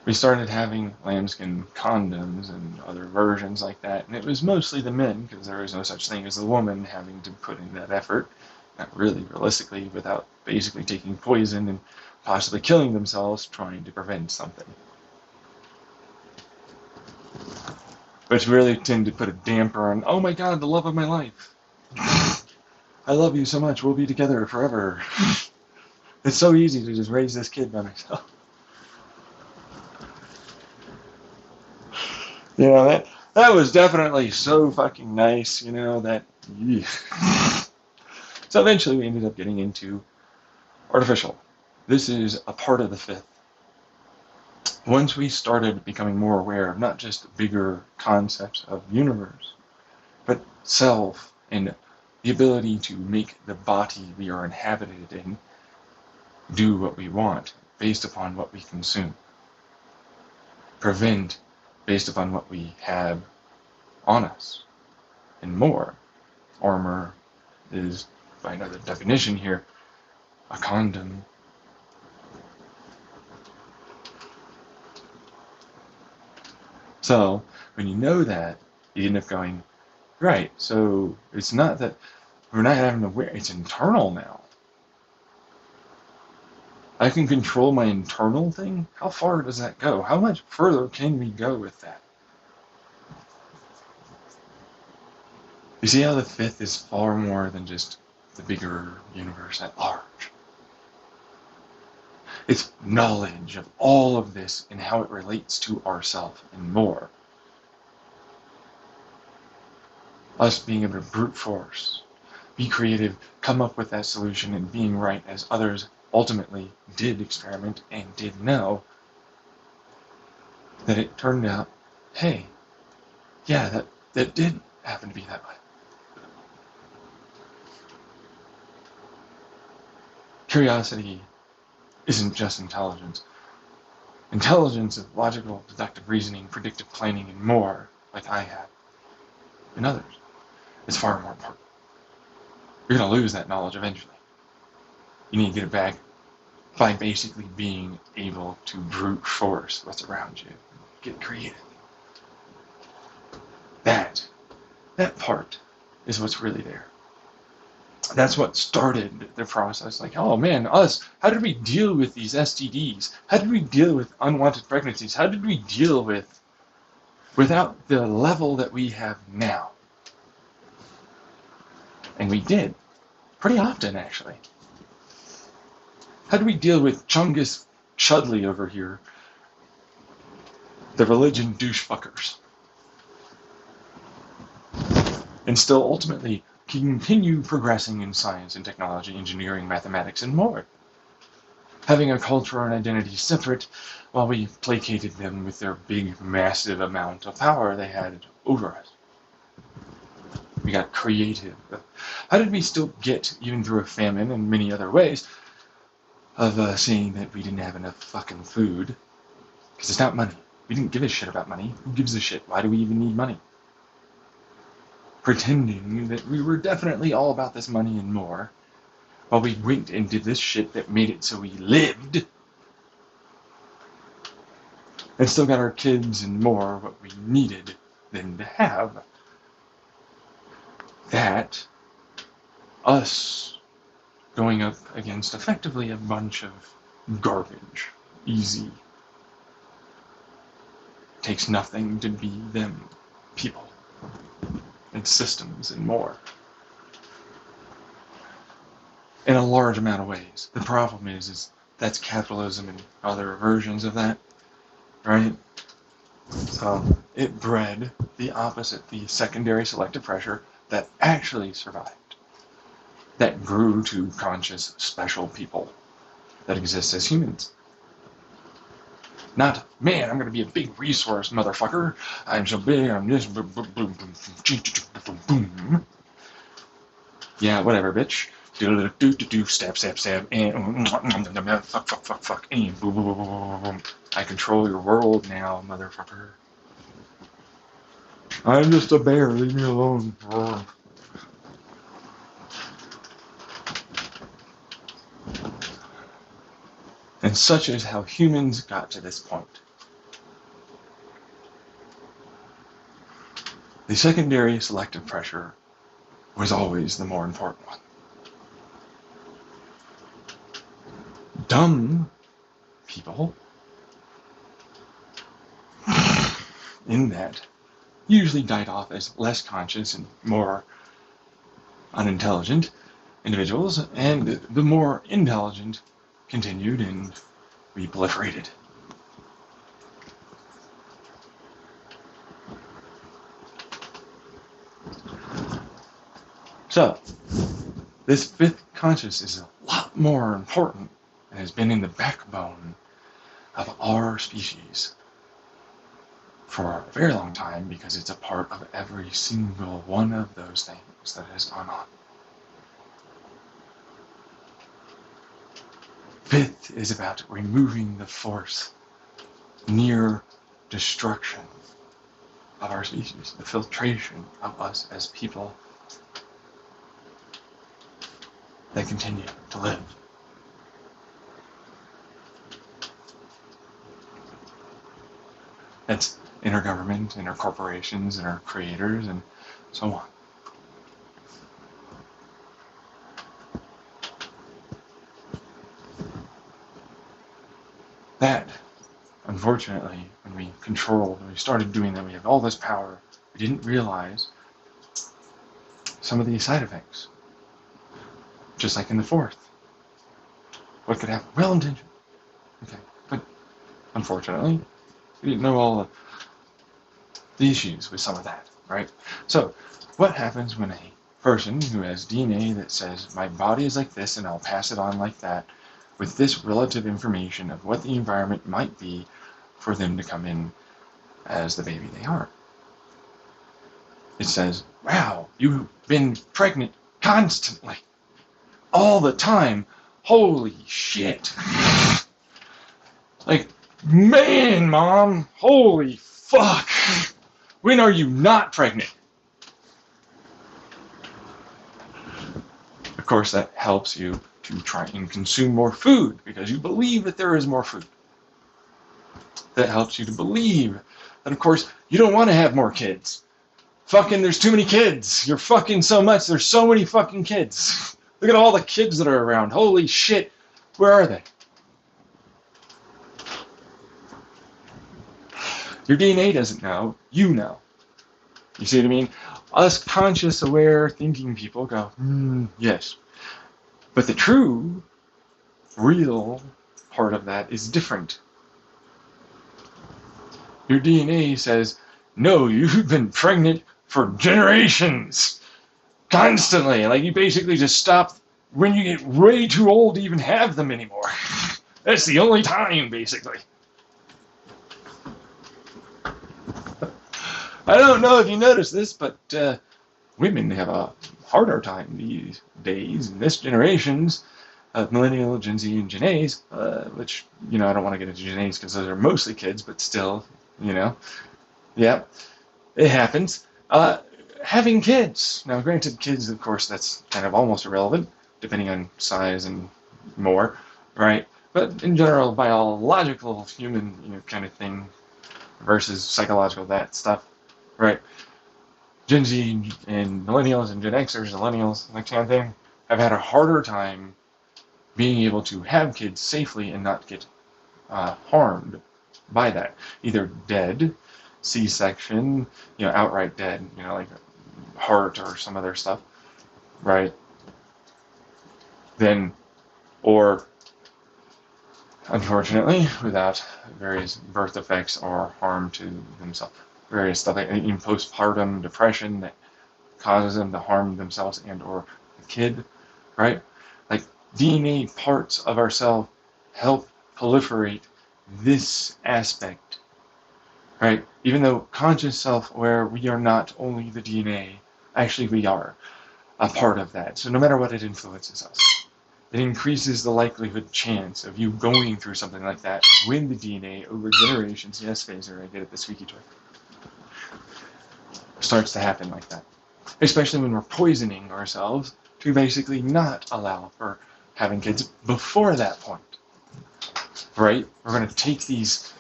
We started having lambskin condoms and other versions like that, and it was mostly the men, because there was no such thing as the woman having to put in that effort, not really realistically, without basically taking poison and possibly killing themselves trying to prevent something. Which really tend to put a damper on, oh my god, the love of my life. I love you so much, we'll be together forever. It's so easy to just raise this kid by myself. That was definitely so fucking nice, that... So eventually we ended up getting into artificial. This is a part of the fifth. Once we started becoming more aware of not just bigger concepts of universe, but self and the ability to make the body we are inhabited in do what we want based upon what we consume. Prevent based upon what we have on us, and more. Armor is, by another definition here, a condom. So when you know that, you end up going, right, so it's not that we're not having to wear, it's internal now. I can control my internal thing? How far does that go? How much further can we go with that? You see how the fifth is far more than just the bigger universe at large. It's knowledge of all of this and how it relates to ourself and more. Us being able to brute force, be creative, come up with that solution, and being right as others ultimately did experiment and did know that it turned out, hey, yeah, that did happen to be that way. Curiosity isn't just intelligence. Intelligence of logical, deductive reasoning, predictive planning, and more, like I have, and others, is far more important. You're going to lose that knowledge eventually. You need to get it back by basically being able to brute force what's around you. Get creative. That part is what's really there. That's what started the process. Like, oh man, how did we deal with these STDs? How did we deal with unwanted pregnancies? How did we deal without the level that we have now? And we did. Pretty often, actually. How do we deal with Chungus Chudley over here? The religion douchefuckers. And still ultimately continue progressing in science and technology, engineering, mathematics, and more. Having a culture and identity separate while we placated them with their big, massive amount of power they had over us. We got creative. How did we still get, even through a famine and many other ways, of saying that we didn't have enough fucking food? Because it's not money. We didn't give a shit about money. Who gives a shit? Why do we even need money? Pretending that we were definitely all about this money and more, while we went and did this shit that made it so we lived, and still got our kids and more what we needed them to have. That, us going up against effectively a bunch of garbage, easy, takes nothing to be them people and systems and more. In a large amount of ways. The problem is that's capitalism and other versions of that, right? So it bred the opposite, the secondary selective pressure that actually survived, that grew to conscious, special people that exist as humans. Not, man, I'm going to be a big resource, motherfucker. I'm so big, I'm this, boom, boom, boom, boom, boom. Yeah, whatever, bitch. Do, stab, and fuck, and boom, boom, boom, boom, boom. I control your world now, motherfucker. I'm just a bear, leave me alone. And such is how humans got to this point. The secondary selective pressure was always the more important one. Dumb people, in that, usually died off as less conscious and more unintelligent individuals, and the more intelligent continued and we proliferated. So, this fifth conscious is a lot more important and has been in the backbone of our species for a very long time because it's a part of every single one of those things that has gone on. Fifth is about removing the force, near destruction of our species, the filtration of us as people that continue to live. It's in our government, in our corporations, in our creators, and so on. That, unfortunately, when we controlled, when we started doing that, we have all this power, we didn't realize some of these side effects. Just like in the fourth. What could happen? Well intentioned. Okay. But unfortunately, we didn't know all the issues with some of that, right? So, what happens when a person who has DNA that says, my body is like this and I'll pass it on like that, with this relative information of what the environment might be for them to come in as the baby they are? It says, wow, you've been pregnant constantly, all the time. Holy shit. Like, man, Mom, holy fuck. When are you not pregnant? Of course, that helps you to try and consume more food because you believe that there is more food. That helps you to believe that, of course, you don't want to have more kids. Fucking, there's too many kids. You're fucking so much. There's so many fucking kids. Look at all the kids that are around. Holy shit. Where are they? Your DNA doesn't know. You know. You see what I mean? Us conscious, aware, thinking people go, yes. But the true, real part of that is different. Your DNA says, no, you've been pregnant for generations. Constantly. Like, you basically just stop when you get way too old to even have them anymore. That's the only time, basically. I don't know if you noticed this, but women have a harder time these days in this generation's millennial, Gen Z, and Gen A's, which, I don't want to get into Gen A's because those are mostly kids, but still, yeah, it happens. Having kids. Now, granted, kids, of course, that's kind of almost irrelevant, depending on size and more, right? But in general, biological, human, kind of thing versus psychological, that stuff, right? Gen Z and millennials and Gen Xers, millennials, that kind of thing, have had a harder time being able to have kids safely and not get harmed by that. Either dead, C-section, outright dead, like heart or some other stuff, right? Then, or unfortunately, without various birth effects or harm to themselves. Various stuff, like in postpartum depression that causes them to harm themselves and or the kid, right? Like, DNA parts of ourselves help proliferate this aspect, right? Even though conscious self-aware, we are not only the DNA, actually we are a part of that. So no matter what, it influences us. It increases the likelihood chance of you going through something like that when the DNA over generations, yes, Phaser, I get it, the squeaky toy, starts to happen like that. Especially when we're poisoning ourselves to basically not allow for having kids before that point. Right? We're going to take these,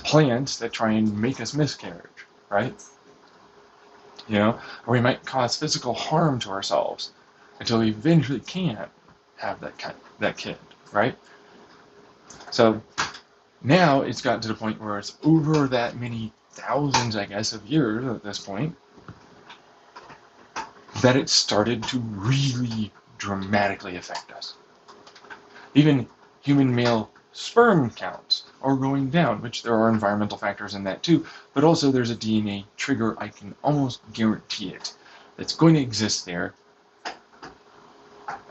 plants that try and make us miscarriage, right? Or we might cause physical harm to ourselves until we eventually can't have that kid, right? So now it's gotten to the point where it's over that many thousands, I guess, of years at this point, that it started to really dramatically affect us. Even human male sperm counts are going down, which there are environmental factors in that too, but also there's a DNA trigger, I can almost guarantee it, that's going to exist there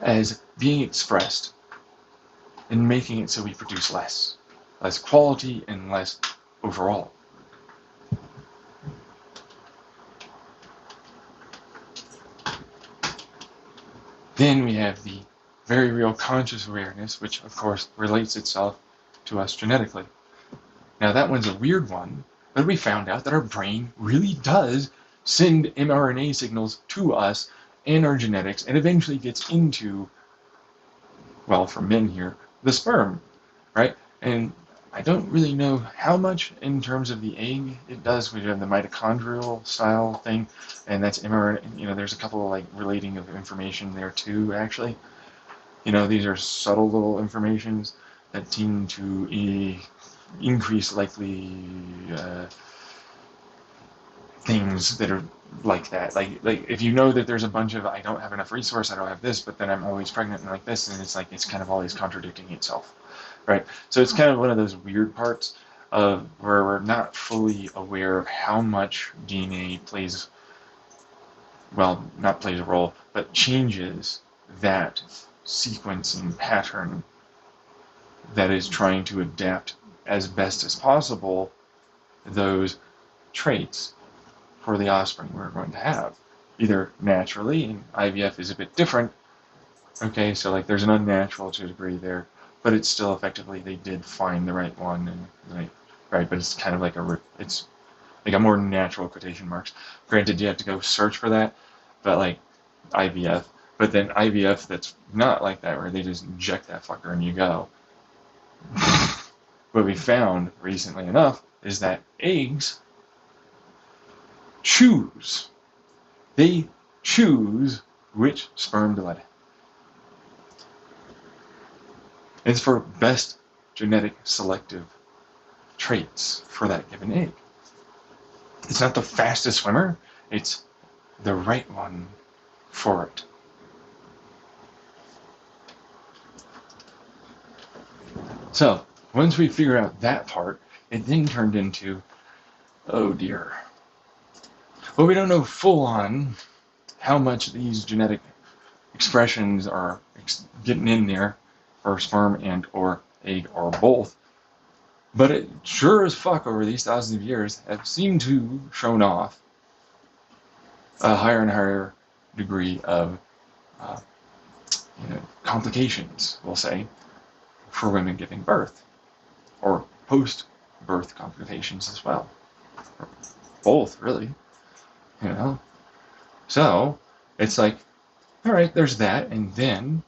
as being expressed and making it so we produce less quality and less overall. Then we have the very real conscious awareness, which of course relates itself to us genetically. Now that one's a weird one, but we found out that our brain really does send mRNA signals to us and our genetics, and eventually gets into, well, for men here, the sperm, right? And I don't really know how much in terms of the egg it does. We have the mitochondrial style thing, and that's mRNA. There's a couple of like relating of information there too, actually. These are subtle little informations that seem to increase likely things that are like that. Like if you know that there's a bunch of I don't have enough resource, I don't have this, but then I'm always pregnant and like this, and it's like it's kind of always contradicting itself, right? So it's kind of one of those weird parts of where we're not fully aware of how much DNA plays, well, not plays a role, but changes that sequencing pattern that is trying to adapt as best as possible those traits for the offspring we're going to have, either naturally, and IVF is a bit different. Okay, so like there's an unnatural to a degree there, but it's still effectively they did find the right one and right, but it's kind of like it's like a more natural quotation marks. Granted, you have to go search for that, but like IVF, but then IVF that's not like that where they just inject that fucker and you go. What we found recently enough is that eggs choose. They choose which sperm to let in. It's for best genetic selective traits for that given egg. It's not the fastest swimmer, it's the right one for it. So, once we figure out that part, it then turned into, oh dear. But we don't know full on how much these genetic expressions are getting in there for sperm and or egg or both. But it sure as fuck over these thousands of years have seemed to shown off a higher and higher degree of complications, we'll say, for women giving birth, or post-birth complications as well. Or both, really. So, it's like, all right, there's that, and then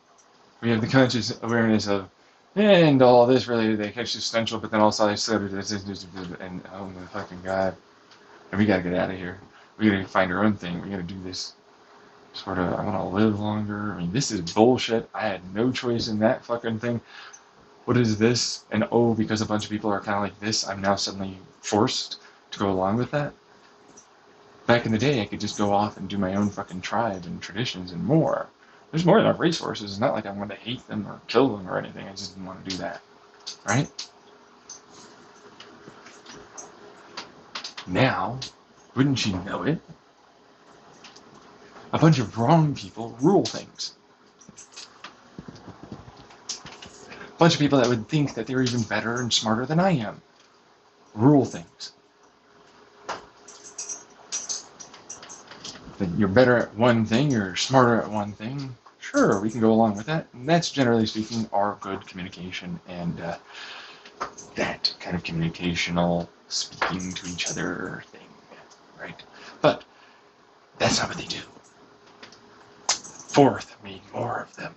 we have the conscious awareness of, and all this really, they catch essential, but then also I said this, and oh my fucking god, and we gotta get out of here. We gotta find our own thing. We gotta do this sort of, I wanna live longer. I mean, this is bullshit. I had no choice in that fucking thing. What is this? And oh, because a bunch of people are kind of like this, I'm now suddenly forced to go along with that? Back in the day, I could just go off and do my own fucking tribe and traditions and more. There's more than enough resources. It's not like I'm going to hate them or kill them or anything. I just didn't want to do that. Right? Now, wouldn't you know it? A bunch of wrong people rule things. A bunch of people that would think that they're even better and smarter than I am rule things. That you're better at one thing, you're smarter at one thing. Sure, we can go along with that. And that's, generally speaking, our good communication and that kind of communicational speaking to each other thing, right? But that's not what they do. Fourth, made more of them.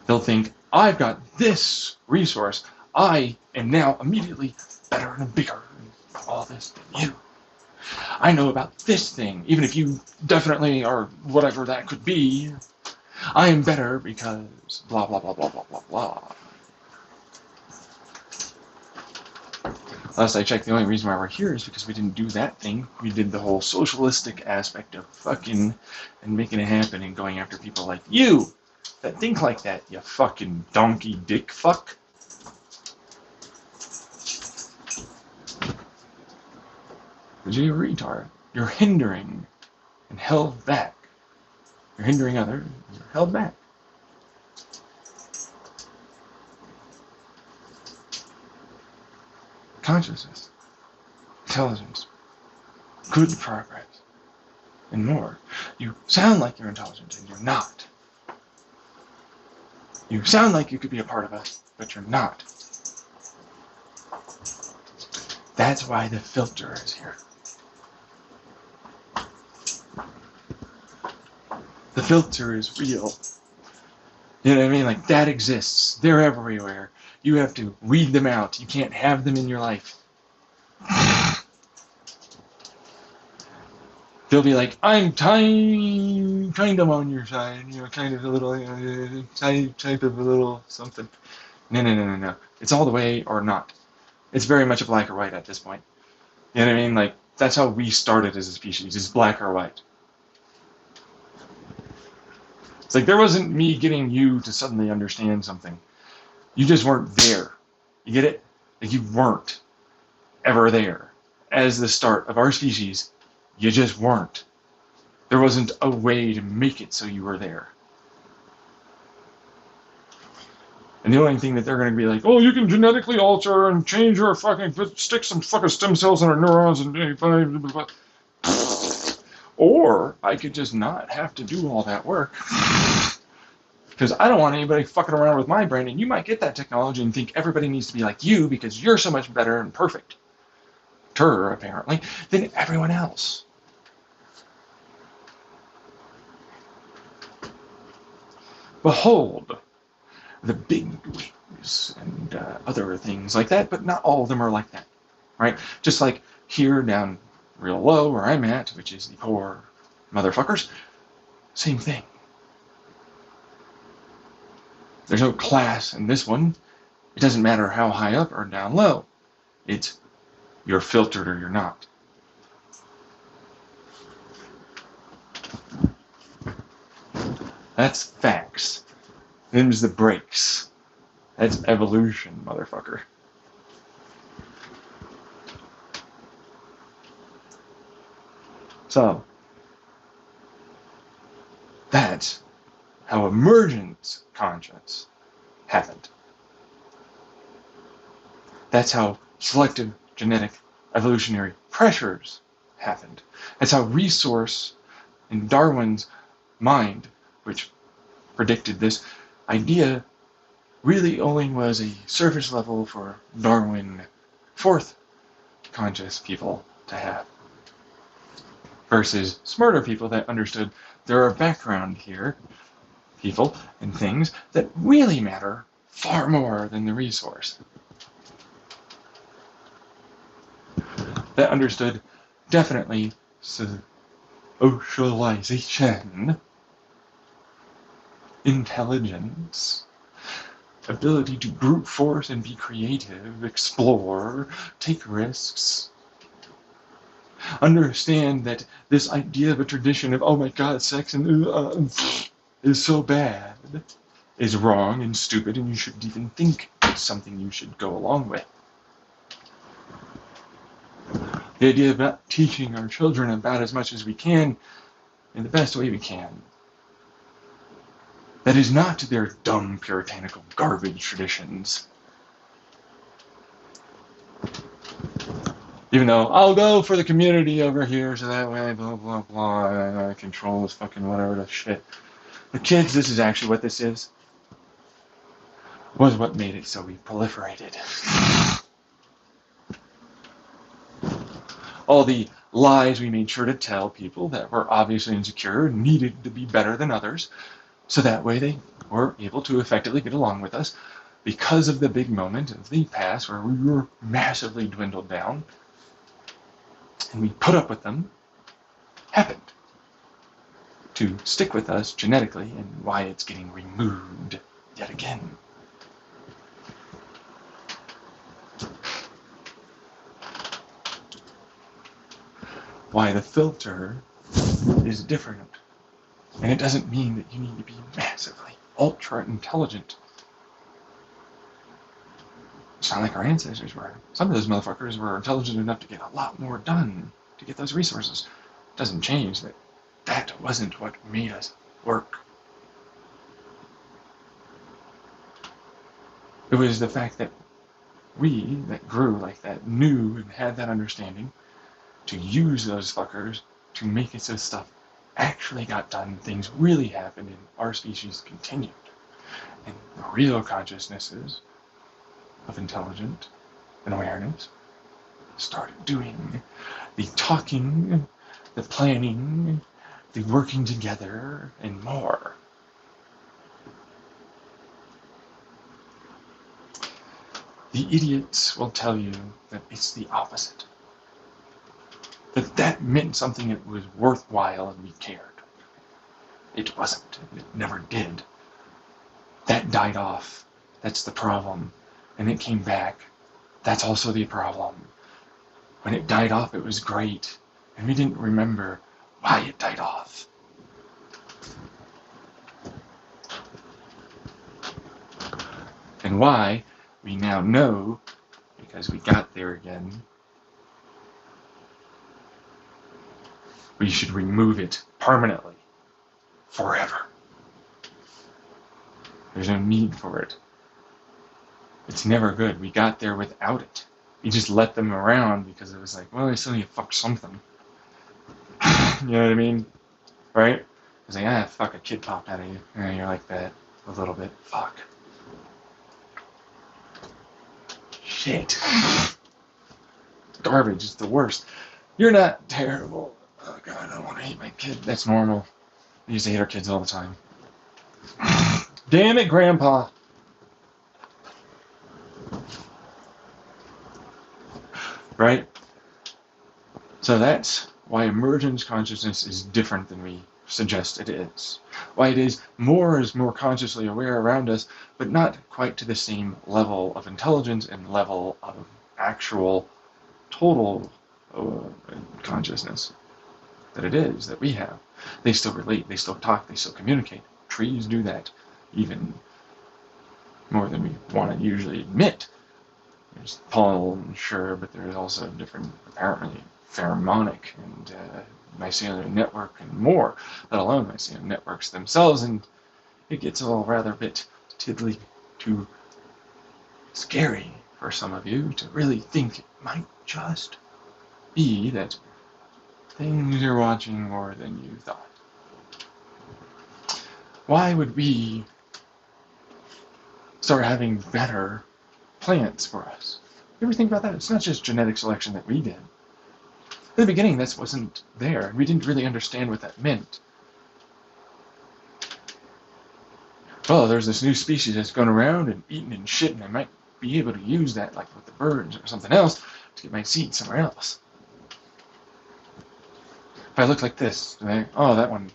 They'll think, I've got this resource. I am now immediately better and bigger and all this than you. I know about this thing, even if you definitely are whatever that could be. I am better because blah, blah, blah, blah, blah, blah, blah. Last I checked, the only reason why we're here is because we didn't do that thing. We did the whole socialistic aspect of fucking and making it happen and going after people like you that think like that, you fucking donkey dick fuck. But you're a retard. You're hindering and held back. You're hindering others, you're held back. Consciousness, intelligence, good progress, and more. You sound like you're intelligent, and you're not. You sound like you could be a part of us, but you're not. That's why the filter is here. The filter is real. You know what I mean? Like, that exists. They're everywhere. You have to weed them out. You can't have them in your life. They'll be like, I'm tiny, kind of on your side, kind of a little, tiny type of a little something. No, no, no, no, no. It's all the way or not. It's very much a black or white at this point. You know what I mean? Like, that's how we started as a species. It's black or white. It's like there wasn't me getting you to suddenly understand something. You just weren't there. You get it? Like, you weren't ever there. As the start of our species, you just weren't. There wasn't a way to make it so you were there. And the only thing that they're going to be like, oh, you can genetically alter and change your fucking, stick some fucking stem cells in our neurons and blah, blah, blah. Or I could just not have to do all that work. Because I don't want anybody fucking around with my brain, and you might get that technology and think everybody needs to be like you because you're so much better and perfect, apparently, than everyone else. Behold the big wigs and other things like that, but not all of them are like that, right? Just like here down real low where I'm at, which is the poor motherfuckers, same thing. There's no class in this one. It doesn't matter how high up or down low. It's you're filtered or you're not. That's facts. Them's the breaks. That's evolution, motherfucker. So, that's how emergent conscience happened. That's how selective genetic evolutionary pressures happened. That's how resource in Darwin's mind, which predicted this idea, really only was a surface level for Darwin fourth conscious people to have. Versus smarter people that understood there are background here, people and things that really matter far more than the resource. That understood definitely socialization, intelligence, ability to brute force and be creative, explore, take risks. Understand that this idea of a tradition of, oh my god, sex and is so bad, is wrong and stupid, and you shouldn't even think it's something you should go along with. The idea about teaching our children about as much as we can in the best way we can. That is not their dumb, puritanical garbage traditions. Even though I'll go for the community over here, so that way, blah, blah, blah, I control this fucking whatever the shit. But kids, this is actually what this is. Was what made it so we proliferated. All the lies we made sure to tell people that were obviously insecure and needed to be better than others, so that way they were able to effectively get along with us because of the big moment of the past where we were massively dwindled down and we put up with them, happened to stick with us genetically, and why it's getting removed yet again. Why the filter is different. And it doesn't mean that you need to be massively ultra intelligent. It's not like our ancestors were. Some of those motherfuckers were intelligent enough to get a lot more done to get those resources. It doesn't change that that wasn't what made us work. It was the fact that we, that grew like that, knew and had that understanding to use those fuckers to make it so stuff actually got done, things really happened, and our species continued. And the real consciousnesses of intelligence and awareness started doing the talking, the planning, the working together, and more. The idiots will tell you that it's the opposite. That meant something that was worthwhile and we cared. It wasn't. It never did. That died off. That's the problem. And it came back. That's also the problem. When it died off, it was great. And we didn't remember why it died off. And why, we now know, because we got there again, we should remove it permanently, forever. There's no need for it. It's never good. We got there without it. We just let them around because it was like, well, they still need to fuck something. You know what I mean? Right? It's like, fuck, a kid popped out of you. And you're like that a little bit. Fuck. Shit. Garbage is the worst. You're not terrible. Oh God, I don't want to hate my kid. That's normal. We used to hate our kids all the time. Damn it, Grandpa. Right? So that's why emergence consciousness is different than we suggest it is. Why it is more consciously aware around us, but not quite to the same level of intelligence and level of actual total consciousness that it is, that we have. They still relate, they still talk, they still communicate. Trees do that even more than we want to usually admit. There's pollen, sure, but there's also different, apparently, pheromonic and mycelial network and more, let alone mycelial networks themselves, and it gets all rather a bit tiddly too scary for some of you to really think it might just be that things you're watching more than you thought. Why would we start having better plants for us? You ever think about that? It's not just genetic selection that we did. In the beginning, this wasn't there. We didn't really understand what that meant. Well, there's this new species that's going around and eating and shit, and I might be able to use that, like with the birds or something else, to get my seed somewhere else. If I look like this, oh, that one,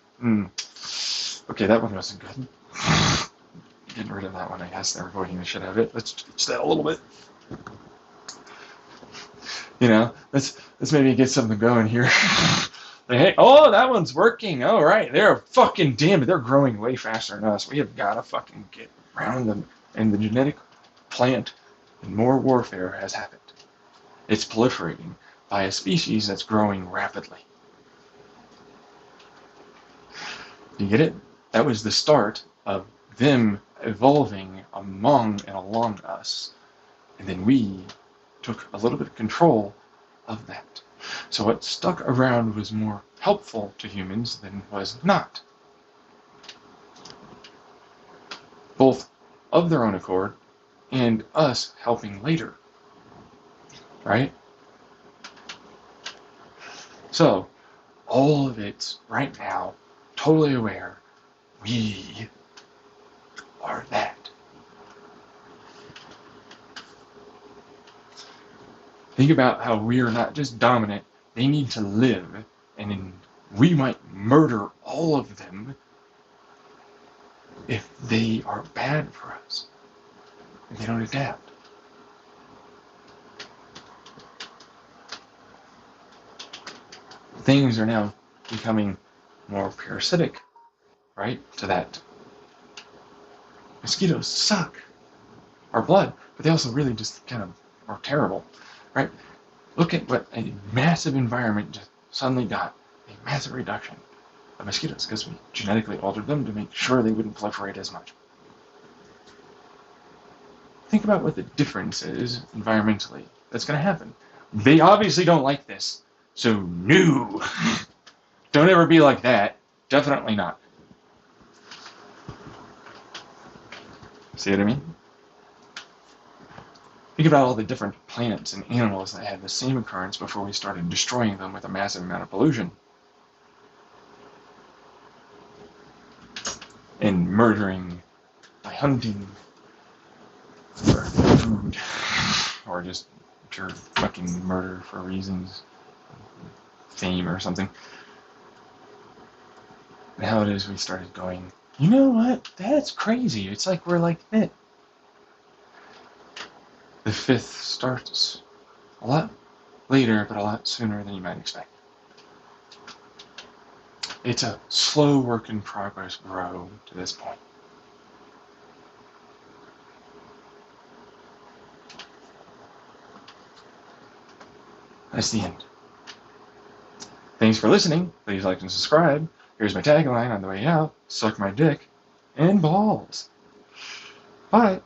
okay, that one wasn't good. Getting rid of that one, I guess. They're avoiding the shit out of it. Let's teach that a little bit. You know, let's maybe get something going here. Like, hey, oh, that one's working. All right, they're fucking damn it. They're growing way faster than us. We have got to fucking get around them. And the genetic plant and more warfare has happened. It's proliferating by a species that's growing rapidly. You get it? That was the start of them evolving among and along us. And then we took a little bit of control of that. So what stuck around was more helpful to humans than was not. Both of their own accord and us helping later. Right? So, all of it right now, totally aware, we are that. Think about how we are not just dominant, they need to live, and we might murder all of them if they are bad for us, if they don't adapt. Things are now becoming more parasitic, right, to that. Mosquitoes suck our blood, but they also really just kind of are terrible, right? Look at what a massive environment just suddenly got, a massive reduction of mosquitoes because we genetically altered them to make sure they wouldn't proliferate as much. Think about what the difference is environmentally that's going to happen. They obviously don't like this, so no. Don't ever be like that. Definitely not. See what I mean? Think about all the different plants and animals that had the same occurrence before we started destroying them with a massive amount of pollution. And murdering by hunting for food. or just pure fucking murder for reasons, fame or something. And how it is we started going, you know what? That's crazy. It's like we're like it. The fifth starts a lot later, but a lot sooner than you might expect. It's a slow work in progress, bro, to this point. That's the end. Thanks for listening. Please like and subscribe. Here's my tagline on the way out. Suck my dick and balls. Bye.